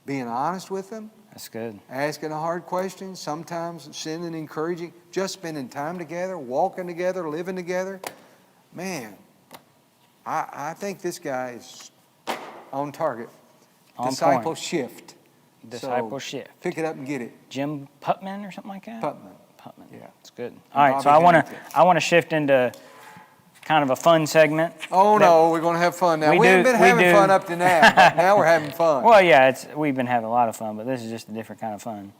being honest with them. That's good. Asking the hard questions, sometimes sending encouraging, just spending time together, walking together, living together. Man, I think this guy is on target. On Disciple point. Shift. Disciple Shift. Pick it up and get it. Jim Putman or something like that? Putman. Yeah, it's good. All right, so I want to shift into kind of a fun segment. Oh no, we're going to have fun now. We haven't been having fun up to now. But now we're having fun. Well, yeah, we've been having a lot of fun, but this is just a different kind of fun.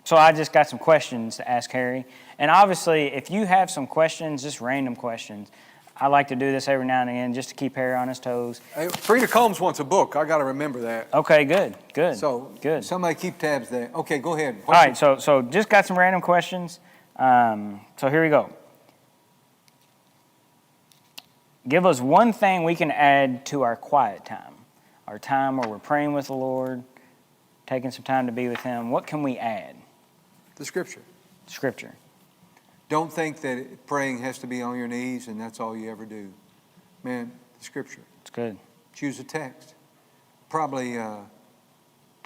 So I just got some questions to ask Harry, and obviously, if you have some questions, just random questions, I like to do this every now and again just to keep Harry on his toes. Hey, Frida Combs wants a book. I got to remember that. Okay, good. So good. Somebody keep tabs there. Okay, go ahead. All right, so just got some random questions. So here we go. Give us one thing we can add to our quiet time, our time where we're praying with the Lord, taking some time to be with Him. What can we add? The Scripture. Scripture. Don't think that praying has to be on your knees and that's all you ever do. Man, the Scripture. It's good. Choose a text. Probably a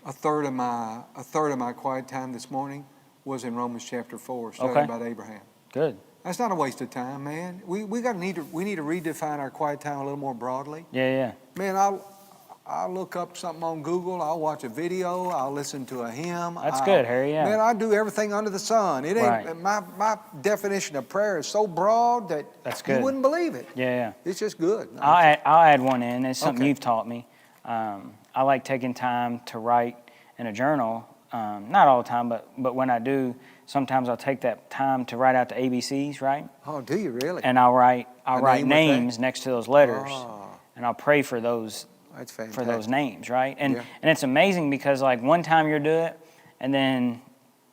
third of my quiet time this morning was in Romans chapter 4, studying about Abraham. Good. That's not a waste of time, man. We need to redefine our quiet time a little more broadly. Yeah. Man, I'll look up something on Google. I'll watch a video. I'll listen to a hymn. That's good, Harry. Yeah. Man, I do everything under the sun. It ain't Right. my definition of prayer is so broad that That's good. you wouldn't believe it. Yeah. It's just good. I'll add one in. It's something Okay. you've taught me. I like taking time to write in a journal. Not all the time, but when I do, sometimes I'll take that time to write out the ABCs, right? Oh, do you really? And I'll write name with names next to those letters, Oh, and I'll pray for those that's fantastic. for those names, right? And Yeah. and it's amazing because like one time you'll do it, and then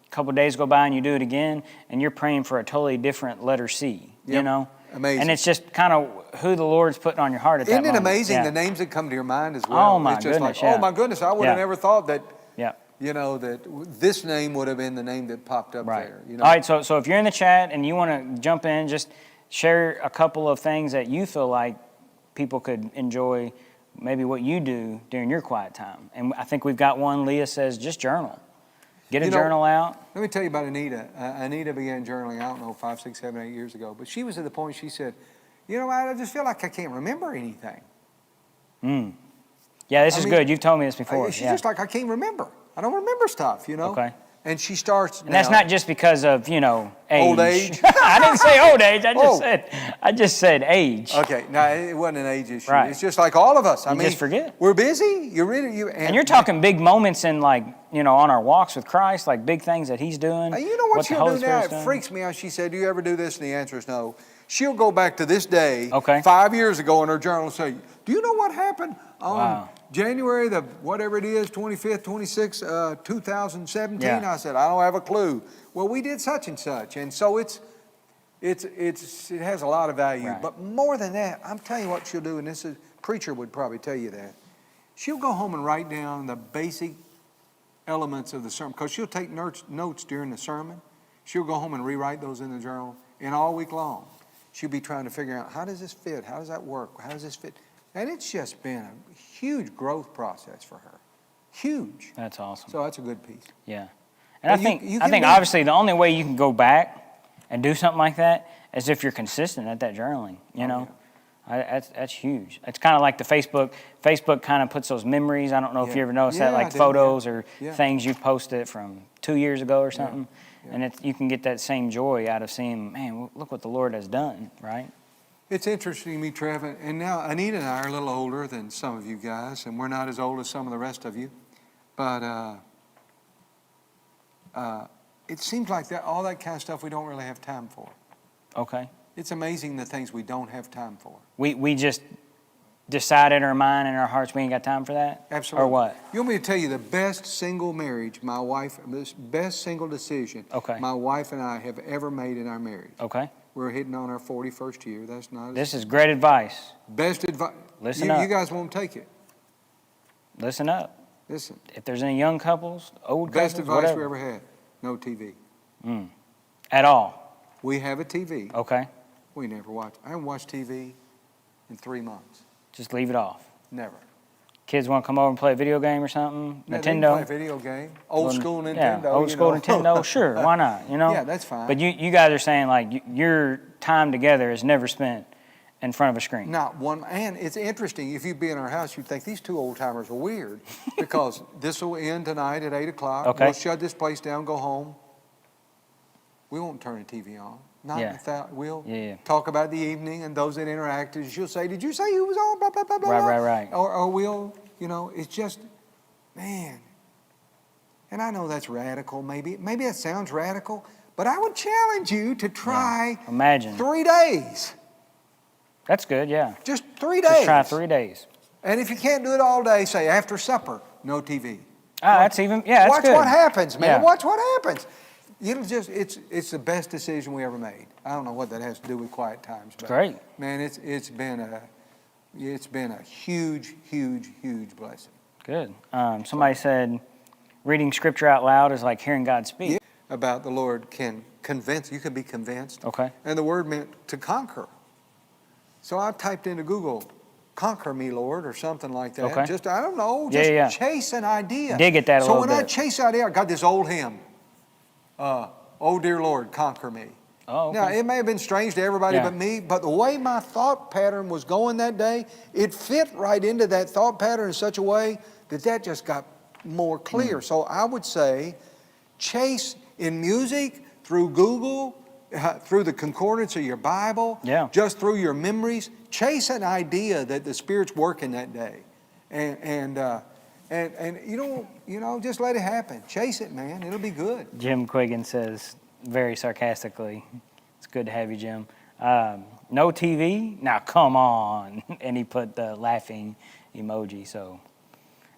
a couple of days go by and you do it again, and you're praying for a totally different letter C. You Yep. know, Amazing. and it's just kind of who the Lord's putting on your heart at that Isn't it moment. amazing Yeah. the names that come to your mind as well? Oh, my It's just goodness, like, yeah. oh my goodness, I would have Yeah. never thought that, Yeah. that this name would have been the name that popped up Right. there. All right. So if you're in the chat and you want to jump in, just share a couple of things that you feel like people could enjoy, maybe what you do during your quiet time. And I think we've got one. Leah says just journal. Get a journal out. Let me tell you about Anita. Anita began journaling, I don't know, 5, 6, 7, 8 years ago. But she was at the point she said, you know, I just feel like I can't remember anything. Yeah, this I is mean, good. You've told me this before. She's Yeah. just like, I can't remember. I don't remember stuff, Okay. And she starts And that's not just because of, age. Old age? I didn't say old age. Oh. I just said age. Okay, no, it wasn't an age issue. Right. It's just like all of us. I You mean, just forget. We're busy. And you're talking big moments in on our walks with Christ, like big things that He's doing. You know what the she'll Holy do now? Spirit's It doing. freaks me out. She said, do you ever do this? And the answer is no. She'll go back to this day, Okay. 5 years ago in her journal and say, do you know what happened on Wow. January the, whatever it is, 25th, 26th, 2017? Yeah. I said, I don't have a clue. Well, we did such and such. And so it has a lot of value. Right. But more than that, I'm telling you what she'll do, and preacher would probably tell you that. She'll go home and write down the basic elements of the sermon, because she'll take notes during the sermon. She'll go home and rewrite those in the journal, and all week long, she'll be trying to figure out, how does this fit? How does that work? How does this fit? And it's just been a huge growth process for her. Huge. That's awesome. So that's a good piece. Yeah. And I But think you I can think do- obviously the only way you can go back and do something like that is if you're consistent at that journaling, That's huge. It's kind of like the Facebook. Facebook kind of puts those memories. I don't know if you ever noticed that, Yeah, I like did, photos or Yeah. things you've posted from 2 years ago or something. Yeah. And you can get that same joy out of seeing, man, look what the Lord has done, right? It's interesting to me, Trevor, and now Anita and I are a little older than some of you guys, and we're not as old as some of the rest of you, but it seems like all that kind of stuff we don't really have time for. Okay. It's amazing the things we don't have time for. We just decide in our mind and our hearts we ain't got time for that? Absolutely. Or what? You want me to tell you the best single marriage best single decision Okay. my wife and I have ever made in our marriage? Okay. We're hitting on our 41st year. That's not This is great advice. best advice. Listen up. You guys won't take it. Listen up. Listen. If there's any young couples, old Best couples, advice whatever. we ever had. No TV. At all. We have a TV. Okay. We never watch. I haven't watched TV in 3 months. Just leave it off. Never. Kids want to come over and play a video game or something? Yeah, they can Nintendo? play a video game. Old school Nintendo. Yeah, old school Nintendo. Sure, why not? Yeah, that's fine. But you guys are saying like your time together is never spent in front of a screen. Not one. And it's interesting. If you'd be in our house, you'd think these two old timers are weird, because this will end tonight at 8 o'clock. Okay. We'll shut this place down, go home. We won't turn the TV on. Not Yeah. without. We'll Yeah. talk about the evening and those that interacted. She'll say, "Did you say who was on?" Blah blah blah blah. Right. Or we'll, it's just, man. And I know that's radical. Maybe that sounds radical, but I would challenge you to try Imagine. 3 days. That's good, yeah. Just 3 days. Just try 3 days. And if you can't do it all day, say after supper, no TV. That's even, that's Watch good. what happens, man. Yeah. Watch what happens. It's the best decision we ever made. I don't know what that has to do with quiet times, but Great. man, it's been a huge, huge, huge blessing. Good. Somebody said reading scripture out loud is like hearing God speak. Yeah. About the Lord can convince, you can be convinced. Okay. And the word meant to conquer. So I typed into Google, "Conquer me, Lord," or something like that. Okay. Just, I don't know, Yeah, just yeah. chase an idea. Dig at that a so little when I bit. chase idea, I got this old hymn, "Oh dear Lord, conquer me." Oh, okay. Now, it may have been strange to everybody Yeah. but me, but the way my thought pattern was going that day, it fit right into that thought pattern in such a way that just got more clear. So I would say chase in music, through Google, through the concordance of your Bible, Yeah. just through your memories, chase an idea that the Spirit's working that day. And just let it happen. Chase it, man. It'll be good. Jim Quiggin says, very sarcastically, it's good to have you, Jim. No TV? Now, come on. And he put the laughing emoji. So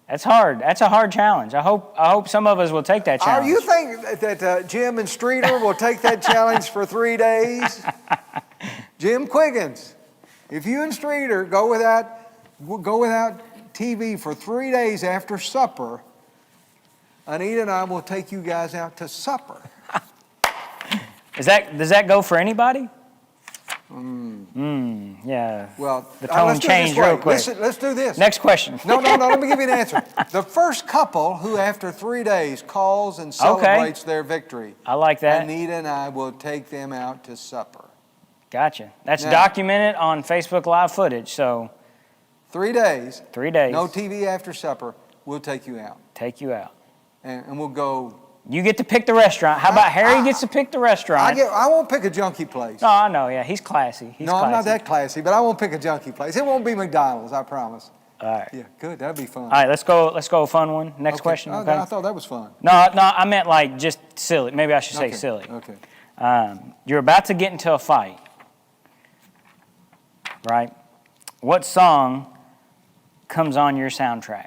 that's hard. That's a hard challenge. I hope some of us will take that challenge. You think that Jim and Streeter will take that challenge for 3 days? Jim Quiggins, if you and Streeter go without TV for 3 days after supper, Anita and I will take you guys out to supper. Does that go for anybody? Yeah. Well, the tone changed real quick. Listen, let's do this. Next question. No, let me give you an answer. The first couple who after 3 days calls and celebrates their victory, I like that. Anita and I will take them out to supper. Gotcha. That's Now, documented on Facebook Live footage, so 3 days. 3 days. No TV after supper. We'll take you out. Take you out. And we'll go. You get to pick the restaurant. How about Harry gets to pick the restaurant? I won't pick a junky place. No, I know. Yeah, he's classy. I'm not that classy, but I won't pick a junky place. It won't be McDonald's, I promise. All right. Yeah, good. That'd be fun. All right, let's go a fun one. Next question, okay? I thought that was fun. No, I meant like just silly. Maybe I should say silly. Okay. You're about to get into a fight, right? What song comes on your soundtrack?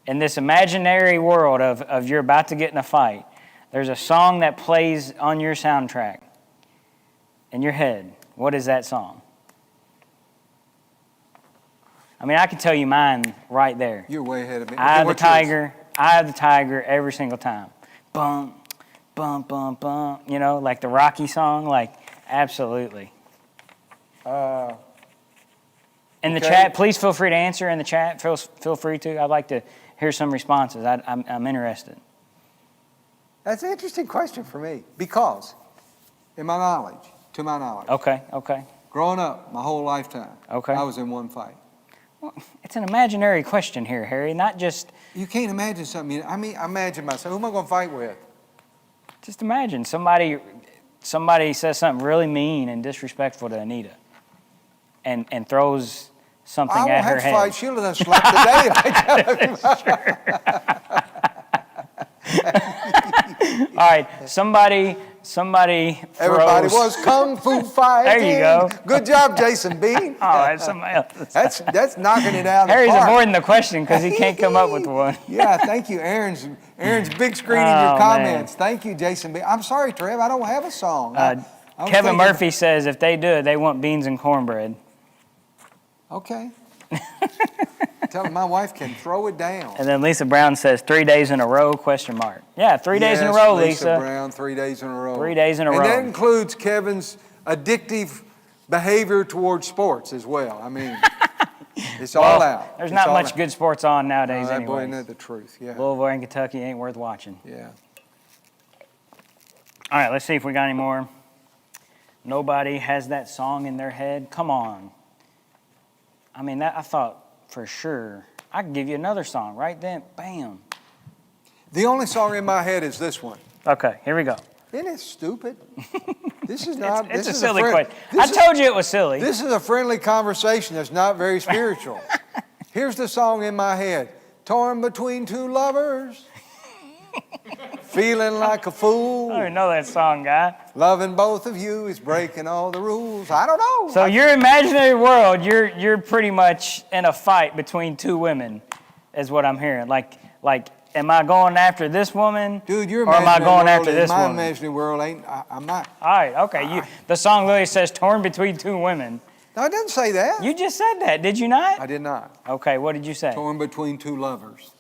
In this imaginary world of you're about to get in a fight, there's a song that plays on your soundtrack in your head. What is that song? I mean, I can tell you mine right there. You're way ahead of me. Eye of the Tiger. Eye of the Tiger every single time. Bum, bum, bum, bum. You know, like the Rocky song. Like, absolutely. In the chat, please feel free to answer in the chat. Feel free to. I'd like to hear some responses. I'm interested. That's an interesting question for me because, to my knowledge, Okay. growing up my whole lifetime, Okay. I was in one fight. Well, it's an imaginary question here, Harry, not just... You can't imagine something. I mean, imagine myself. Who am I going to fight with? Just imagine somebody says something really mean and disrespectful to Anita and throws something I at won't her have to head. fight. She'll have slept today. All right, somebody throws... Everybody was kung fu fighting. There you go. Good job, Jason Bean. Oh, that's somebody else. That's knocking it out of the Harry's park. avoiding the question because he can't come up with one. Yeah, thank you. Aaron's big screening your comments. Thank you, Jason Bean. I'm sorry, Trev, I don't have a song. Kevin Murphy says if they do it, they want beans and cornbread. Okay. Tell them my wife can throw it down. And then Lisa Brown says 3 days in a row, ? Yeah, 3 days in a row, Lisa. Brown, 3 days in a row. 3 days in a row. And that includes Kevin's addictive behavior towards sports as well. I mean, it's all out. There's not much good sports on nowadays Boy, anyway. isn't that the truth? Yeah. Louisville and Kentucky ain't worth watching. Yeah. All right, let's see if we got any more. Nobody has that song in their head. Come on. I mean, I thought for sure I could give you another song right then. Bam. The only song in my head is this one. Okay, here we go. Isn't it stupid? This is not. It's this a is silly question. I told you it was silly. This is a friendly conversation that's not very spiritual. Here's the song in my head. Torn between two lovers. Feeling like a fool. I don't even know that song, guy. Loving both of you is breaking all the rules. I don't know. So your imaginary world, you're pretty much in a fight between two women, is what I'm hearing. Like, am I going after this woman? Dude, your or am I imaginary going world after is this my woman? imaginary world ain't. I'm not. All right, okay. The song literally says torn between two women. No, I didn't say that. You just said that, did you not? I did not. Okay, what did you say? Torn between two lovers.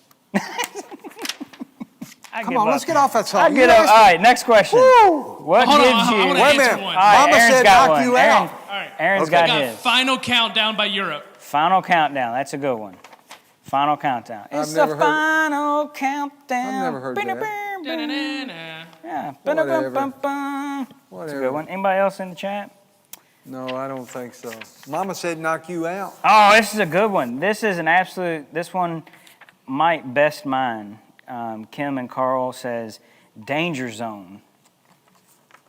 I Come give on, up. let's get off that song. I get up. All right, next question. Woo! What Hold on, gives I you? wanna Wait a answer minute. one. All right, Mama Aaron's said got knock one. you Aaron, out. All right. Aaron's Okay. got I got his. Final Countdown by Europe. Final countdown. That's a good one. Final countdown. It's never the heard- final countdown. I've never heard that. Da-na-na-na. Yeah. Whatever. Ba-da-bum-bum-bum. That's a Whatever. good one. Anybody else in the chat? No, I don't think so. Mama said knock you out. Oh, this is a good one. This is an absolute, this one might best mine. Kim and Carl says, Danger Zone.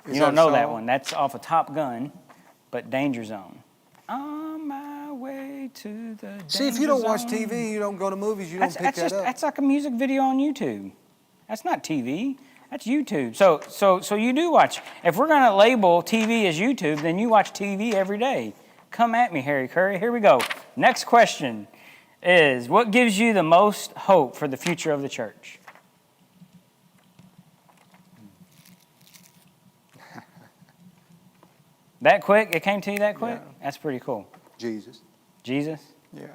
Is You don't that a know that song? one. That's off of Top Gun, but Danger Zone. On my way to the danger See, if you don't watch zone. TV, you don't go to movies, you don't pick that up. That's like a music video on YouTube. That's not TV. That's YouTube. So you do watch. If we're going to label TV as YouTube, then you watch TV every day. Come at me, Harry Curry. Here we go. Next question is, what gives you the most hope for the future of the church? That quick? It came to you that quick? Yeah. That's pretty cool. Jesus. Jesus? Yeah.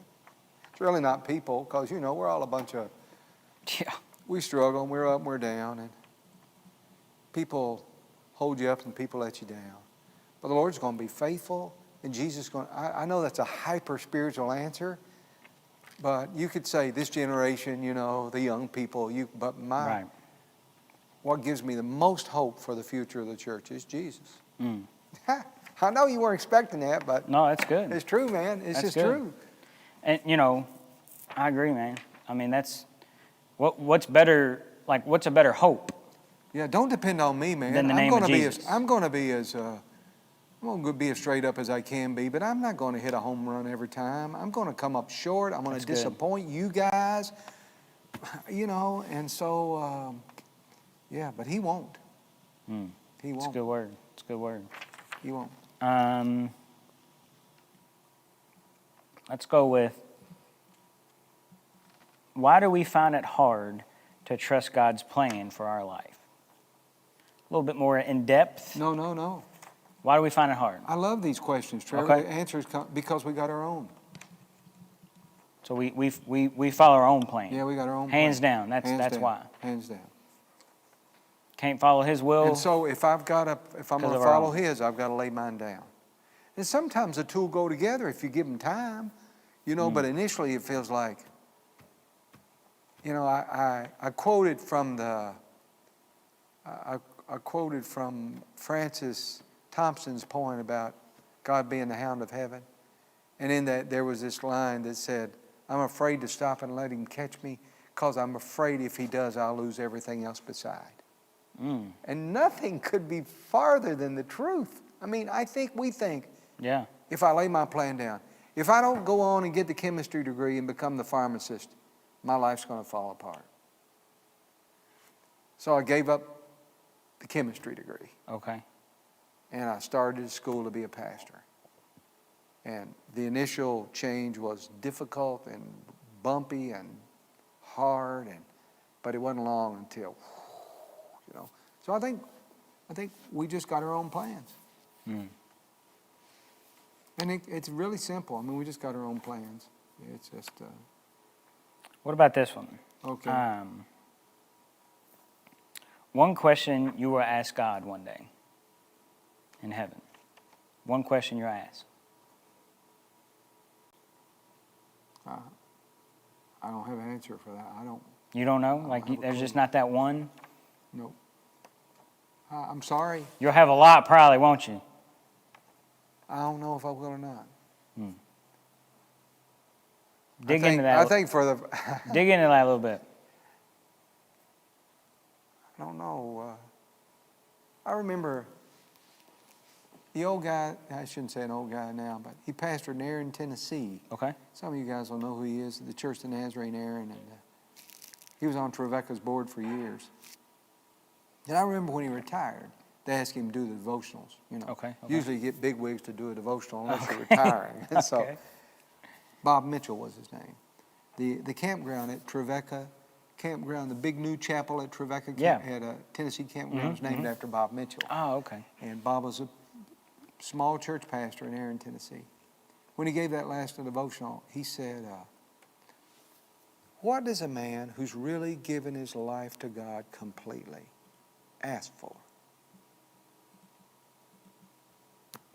It's really not people, because, we're all a bunch of, Yeah. we struggle, and we're up and we're down, and people hold you up and people let you down. But the Lord's going to be faithful, and Jesus is going to, I know that's a hyper-spiritual answer, but you could say this generation, the young people, Right. what gives me the most hope for the future of the church is Jesus. Mm. I know you weren't expecting that, but No, that's good. it's true, man. It's That's just good. true. And, I agree, man. I mean, that's, what's better, what's a better hope? Yeah, don't depend on me, man. Than the name of Jesus. I'm going to be as straight up as I can be, but I'm not going to hit a home run every time. I'm going to come up short. I'm going That's to good. disappoint you guys, and so, but he won't. Mm. He It's a won't. good word. It's a good word. He won't. Let's go with, why do we find it hard to trust God's plan for our life? A little bit more in depth. No. Why do we find it hard? I love these questions, Trevor. Okay. The answer is because we got our own. So we follow our own plan. Yeah, we got our own Hands plan. down. That's Hands down. why. Hands down. Can't follow His will. And so if I'm going to of our follow own. His, I've got to lay mine down. And sometimes the two will go together if you give them time, but initially it feels like, I quoted from I quoted from Francis Thompson's point about God being the hound of heaven. And in that there was this line that said, I'm afraid to stop and let him catch me, because I'm afraid if he does, I'll lose everything else beside. Mm. And nothing could be farther than the truth. I mean, we think, Yeah. if I lay my plan down, if I don't go on and get the chemistry degree and become the pharmacist, my life's going to fall apart. So I gave up the chemistry degree, Okay. and I started at school to be a pastor. And the initial change was difficult and bumpy and hard, but it wasn't long until, So I think we just got our own plans. Mm. And it's really simple. I mean, we just got our own plans. It's just, What about this one? okay. One question you will ask God one day in heaven. One question you're asked. I don't have an answer for that. You don't know? don't have a There's clue. just not that one? Nope. I'm sorry. You'll have a lot probably, won't you? I don't know if I will or not. Dig into that. I think for the, Dig into that a little bit. I don't know. I remember the old guy, I shouldn't say an old guy now, but he pastored in Aaron, Tennessee. Okay. Some of you guys will know who he is, the Church of the Nazarene Aaron. And he was on Trevecca's board for years. And I remember when he retired, they asked him to do the devotionals. Okay. Usually you get bigwigs to do a devotional unless you're retiring. And so Okay. Bob Mitchell was his name. The campground at Trevecca, the big new chapel at Trevecca at a Tennessee campground was named after Bob Mitchell. Oh, okay. And Bob was a small church pastor in Aaron, Tennessee. When he gave that last devotional, he said, what does a man who's really given his life to God completely ask for?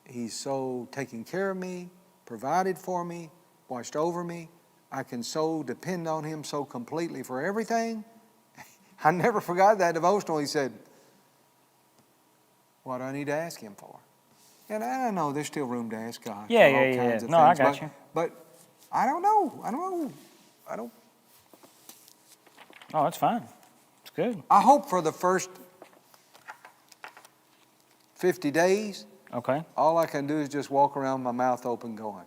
He's so taking care of me, provided for me, watched over me. I can so depend on him so completely for everything. I never forgot that devotional. He said, what do I need to ask him for? And I know there's still room to ask God Yeah, for all yeah, kinds of no, things. I got you. But I don't know. Oh, it's fine. It's good. I hope for the first 50 days, Okay. all I can do is just walk around with my mouth open going,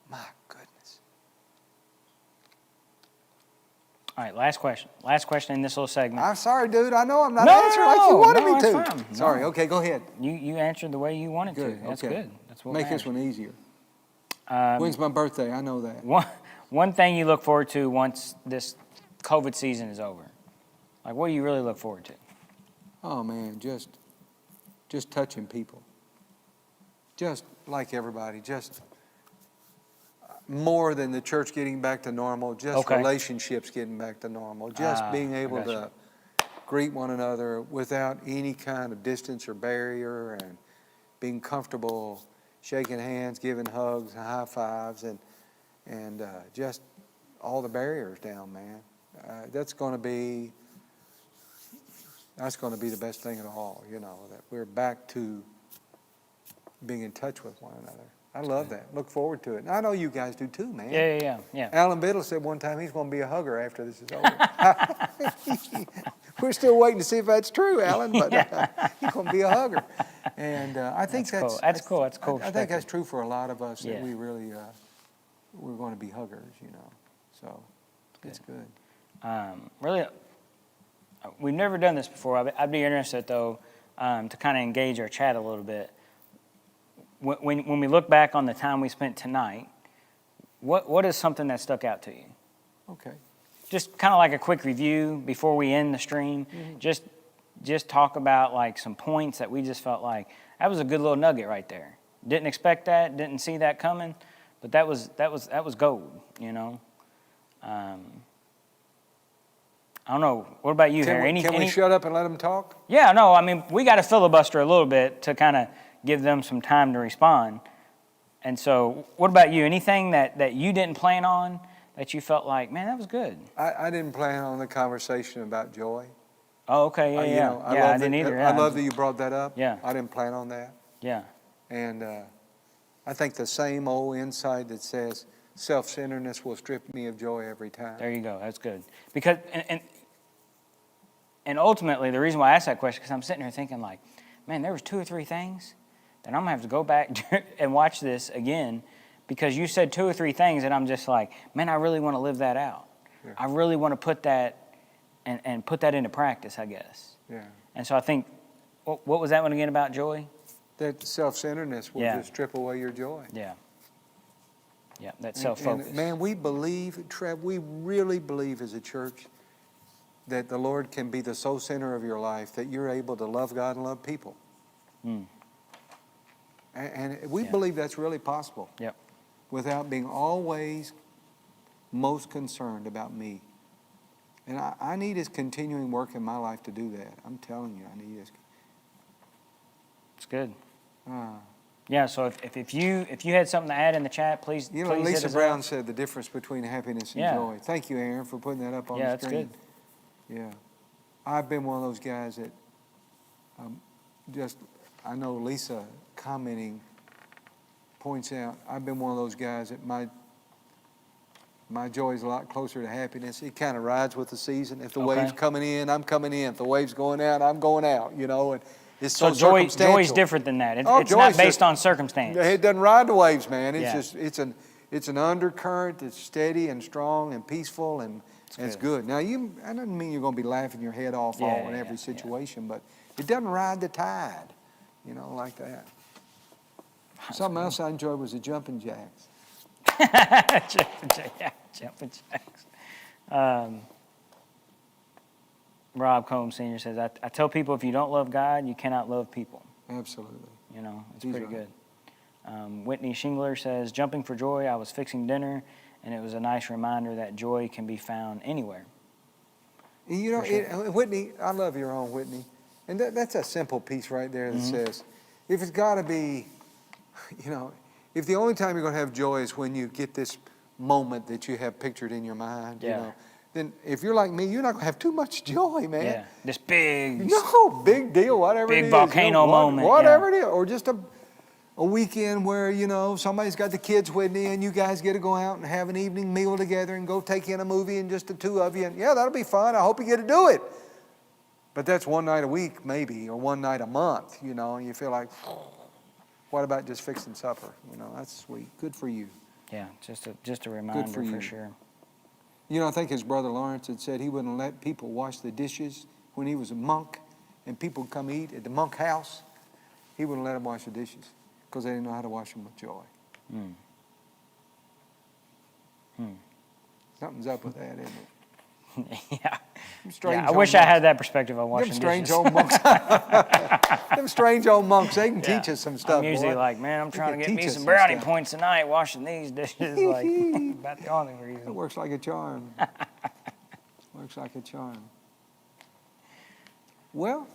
my goodness. All right, last question. Last question in this little segment. I'm sorry, dude. I know I'm not No, answering like you wanted me it's to. fine. Sorry. No. Okay, go ahead. You answered the way you wanted Good. to. That's okay. good. That's what Make matters. this one easier. Um, When's my birthday? I know that. one thing you look forward to once this COVID season is over. Like, what do you really look forward to? Oh man, just touching people. Just like everybody, just more than the church getting back to normal, just Okay. relationships getting back to normal, just being able I to greet one another without any kind of distance or barrier, and being comfortable shaking hands, giving hugs and high fives, and just all the barriers down, man. That's going to be the best thing of all, that we're back to being in touch with one another. I love that. Look forward to it. And I know you guys do too, man. Yeah. Alan Biddle said one time he's going to be a hugger after this is over. We're still waiting to see if that's true, Alan, but he's going to be a hugger. And I think That's cool. That's cool. That's cool. I think that's true for a lot of us, that Yeah. we really, we're going to be huggers, So it's good. Really, we've never done this before. I'd be interested, though, to kind of engage our chat a little bit. When we look back on the time we spent tonight, what is something that stuck out to you? Okay. Just kind of like a quick review before we end the stream. Mm-hmm. Just talk about like some points that we just felt like that was a good little nugget right there. Didn't expect that, didn't see that coming, but that was gold, I don't know. What about you, Harry? Can we shut up and let them talk? Yeah, no. I mean, we got to filibuster a little bit to kind of give them some time to respond. And so, what about you? Anything that you didn't plan on that you felt like, man, that was good? I didn't plan on the conversation about joy. Oh, okay, yeah. I didn't either. I love that you brought that up. Yeah. I didn't plan on that. Yeah. And I think the same old insight that says self-centeredness will strip me of joy every time. There you go. That's good. Because, and ultimately, the reason why I asked that question, because I'm sitting here thinking like, man, there was 2 or 3 things that I'm going to have to go back and watch this again, because you said 2 or 3 things and I'm just like, man, I really want to live that out. Yeah. I really want to put that and put that into practice, I guess. Yeah. And so I think, what was that one again about joy? That self-centeredness will just strip away your joy. Yeah. Yeah, that self-focus. And man, we believe, Trev, we really believe as a church that the Lord can be the sole center of your life, that you're able to love God and love people. Mm. And we believe that's really possible. Yep. Without being always most concerned about me. And I need His continuing work in my life to do that. I'm telling you, I need His. It's good. Yeah, so if you had something to add in the chat, please please Lisa hit us Brown up. said the difference between happiness and Yeah. joy. Thank you, Aaron, for putting that up on the Yeah, that's screen. good. Yeah. I've been one of those guys that I know Lisa commenting points out, I've been one of those guys that my joy is a lot closer to happiness. It kind of rides with the season. If the wave's coming in, I'm coming in. If the wave's going out, I'm going out, and it's so circumstantial. Joy's different than that. It's not based on circumstance. It doesn't ride the waves, man. It's Yeah. just it's an undercurrent that's steady and strong and peaceful, and it's good. Now I don't mean you're going to be laughing your head off in every situation, but it doesn't ride the tide, like that. Something else I enjoyed was the jumping jacks. Jumping jacks. Rob Combs Sr. says, I tell people if you don't love God, you cannot love people. Absolutely. It's pretty good. Whitney Shingler says, jumping for joy, I was fixing dinner, and it was a nice reminder that joy can be found anywhere. Whitney, I love your own Whitney. And that's a simple piece right there that says, if it's got to be, if the only time you're going to have joy is when you get this moment that you have pictured in your mind, then if you're like me, you're not going to have too much joy, man. Yeah, this big. No, big deal, whatever big it is. volcano moment, Whatever it is. Or just a weekend where, somebody's got the kids with you and you guys get to go out and have an evening meal together and go take in a movie and just the two of you. And yeah, that'll be fun. I hope you get to do it. But that's one night a week maybe, or one night a month, and you feel like, what about just fixing supper? That's sweet. Good for you. Yeah, just a reminder for sure. I think his brother Lawrence had said he wouldn't let people wash the dishes when he was a monk and people would come eat at the monk house. He wouldn't let them wash the dishes because they didn't know how to wash them with joy. Something's up with that, isn't it? Yeah. Yeah, I wish I had that perspective on washing them strange dishes. old monks. Them strange old monks, they can teach us some stuff. I'm usually boy. like, man, I'm trying to get me some some brownie stuff. points tonight washing these dishes. Like, about the only It reason. works like a charm. Works like a charm. Well,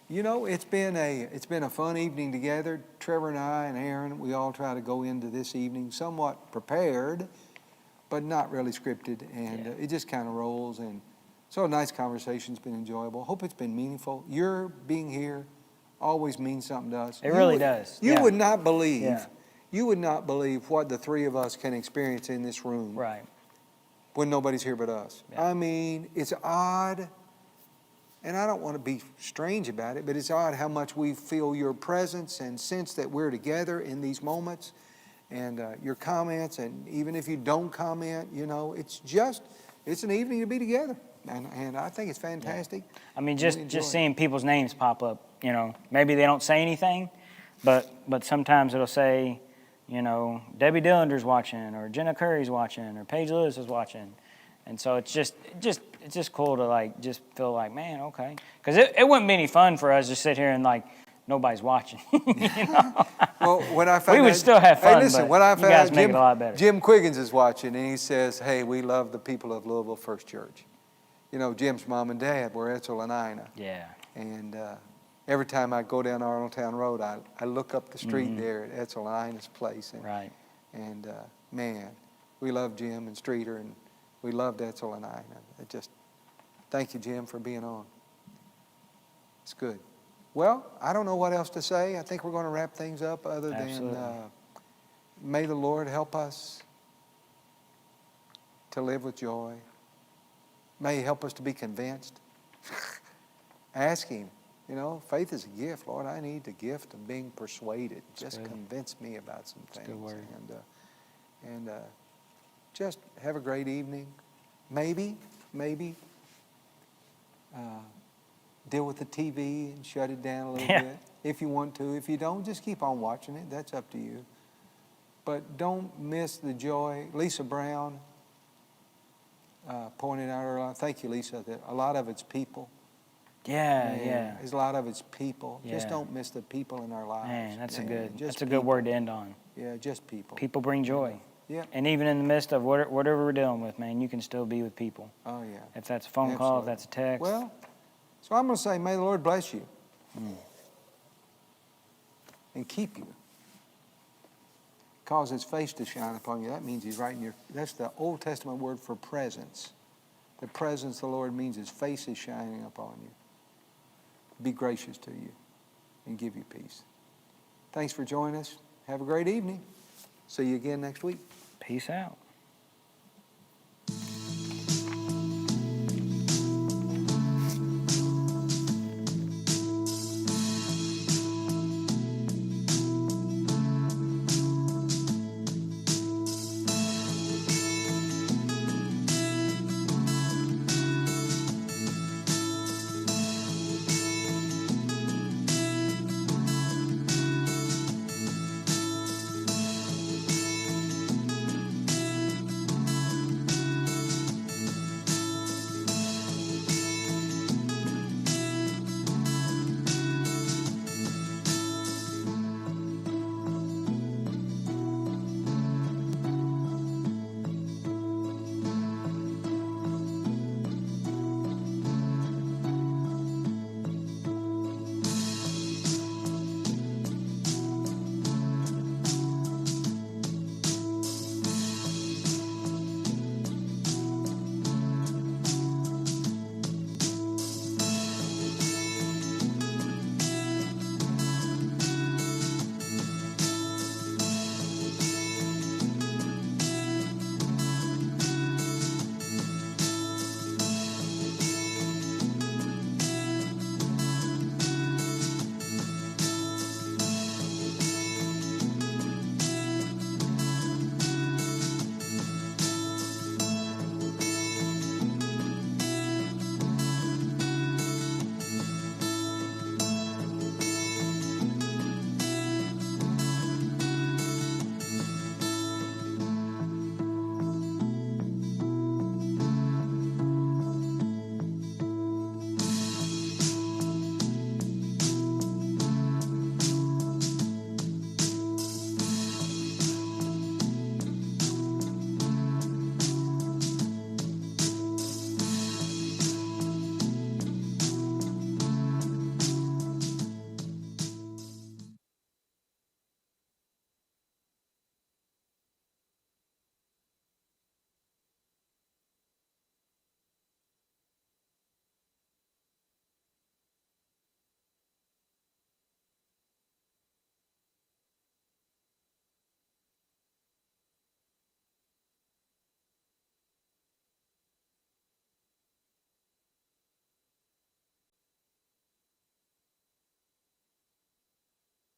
it's been a fun evening together. Trevor and I and Aaron, we all try to go into this evening somewhat prepared, but not really scripted, and it just kind of rolls. And so a nice conversation's been enjoyable. Hope it's been meaningful. Your being here always means something to us. It really does. You would not believe. Yeah. You would not believe what the three of us can experience in this room. Right. When nobody's here but us. Yeah. I mean, it's odd, and I don't want to be strange about it, but it's odd how much we feel your presence and sense that we're together in these moments, and your comments, and even if you don't comment, it's an evening to be together, and I think it's fantastic. Yeah. I mean, just seeing people's names pop up, maybe they don't say anything, but sometimes it'll say, Debbie Dillinger's watching, or Jenna Curry's watching, or Paige Lewis is watching. And so it's just cool to just feel like, man, okay. Because it wouldn't be any fun for us to sit here and nobody's watching. Well, when I found we would still have fun, hey, listen, but when I you found guys make it a lot better. Jim Quiggins is watching, and he says, hey, we love the people of Louisville First Church. Jim's mom and dad were Etzel and Ina. Yeah. And every time I go down Arnoldtown Road, I look up the street there at Etzel and Ina's place. And, right. And man, we love Jim and Streeter, and we loved Etzel and Ina. Thank you, Jim, for being on. It's good. Well, I don't know what else to say. I think we're going to wrap things up other than may the Lord help us to live with joy. May He help us to be convinced. Ask Him. Faith is a gift. Lord, I need the gift of being persuaded. Just convince me about some things. Good word. And just have a great evening. Maybe deal with the TV and shut it down a little bit if you want to. If you don't, just keep on watching it. That's up to you. But don't miss the joy. Lisa Brown pointed out earlier, thank you, Lisa, that a lot of it's people. Yeah. There's a lot of it's people. Yeah. Just don't miss the people in our lives. Man, that's a good word to end on. Yeah, just people. People bring joy. Yeah. And even in the midst of whatever we're dealing with, man, you can still be with people. Oh, yeah. If that's a phone call, if that's a text. Well, so I'm going to say, may the Lord bless you and keep you. Cause His face to shine upon you. That means He's right in your, that's the Old Testament word for presence. The presence of the Lord means His face is shining upon you. Be gracious to you and give you peace. Thanks for joining us. Have a great evening. See you again next week. Peace out.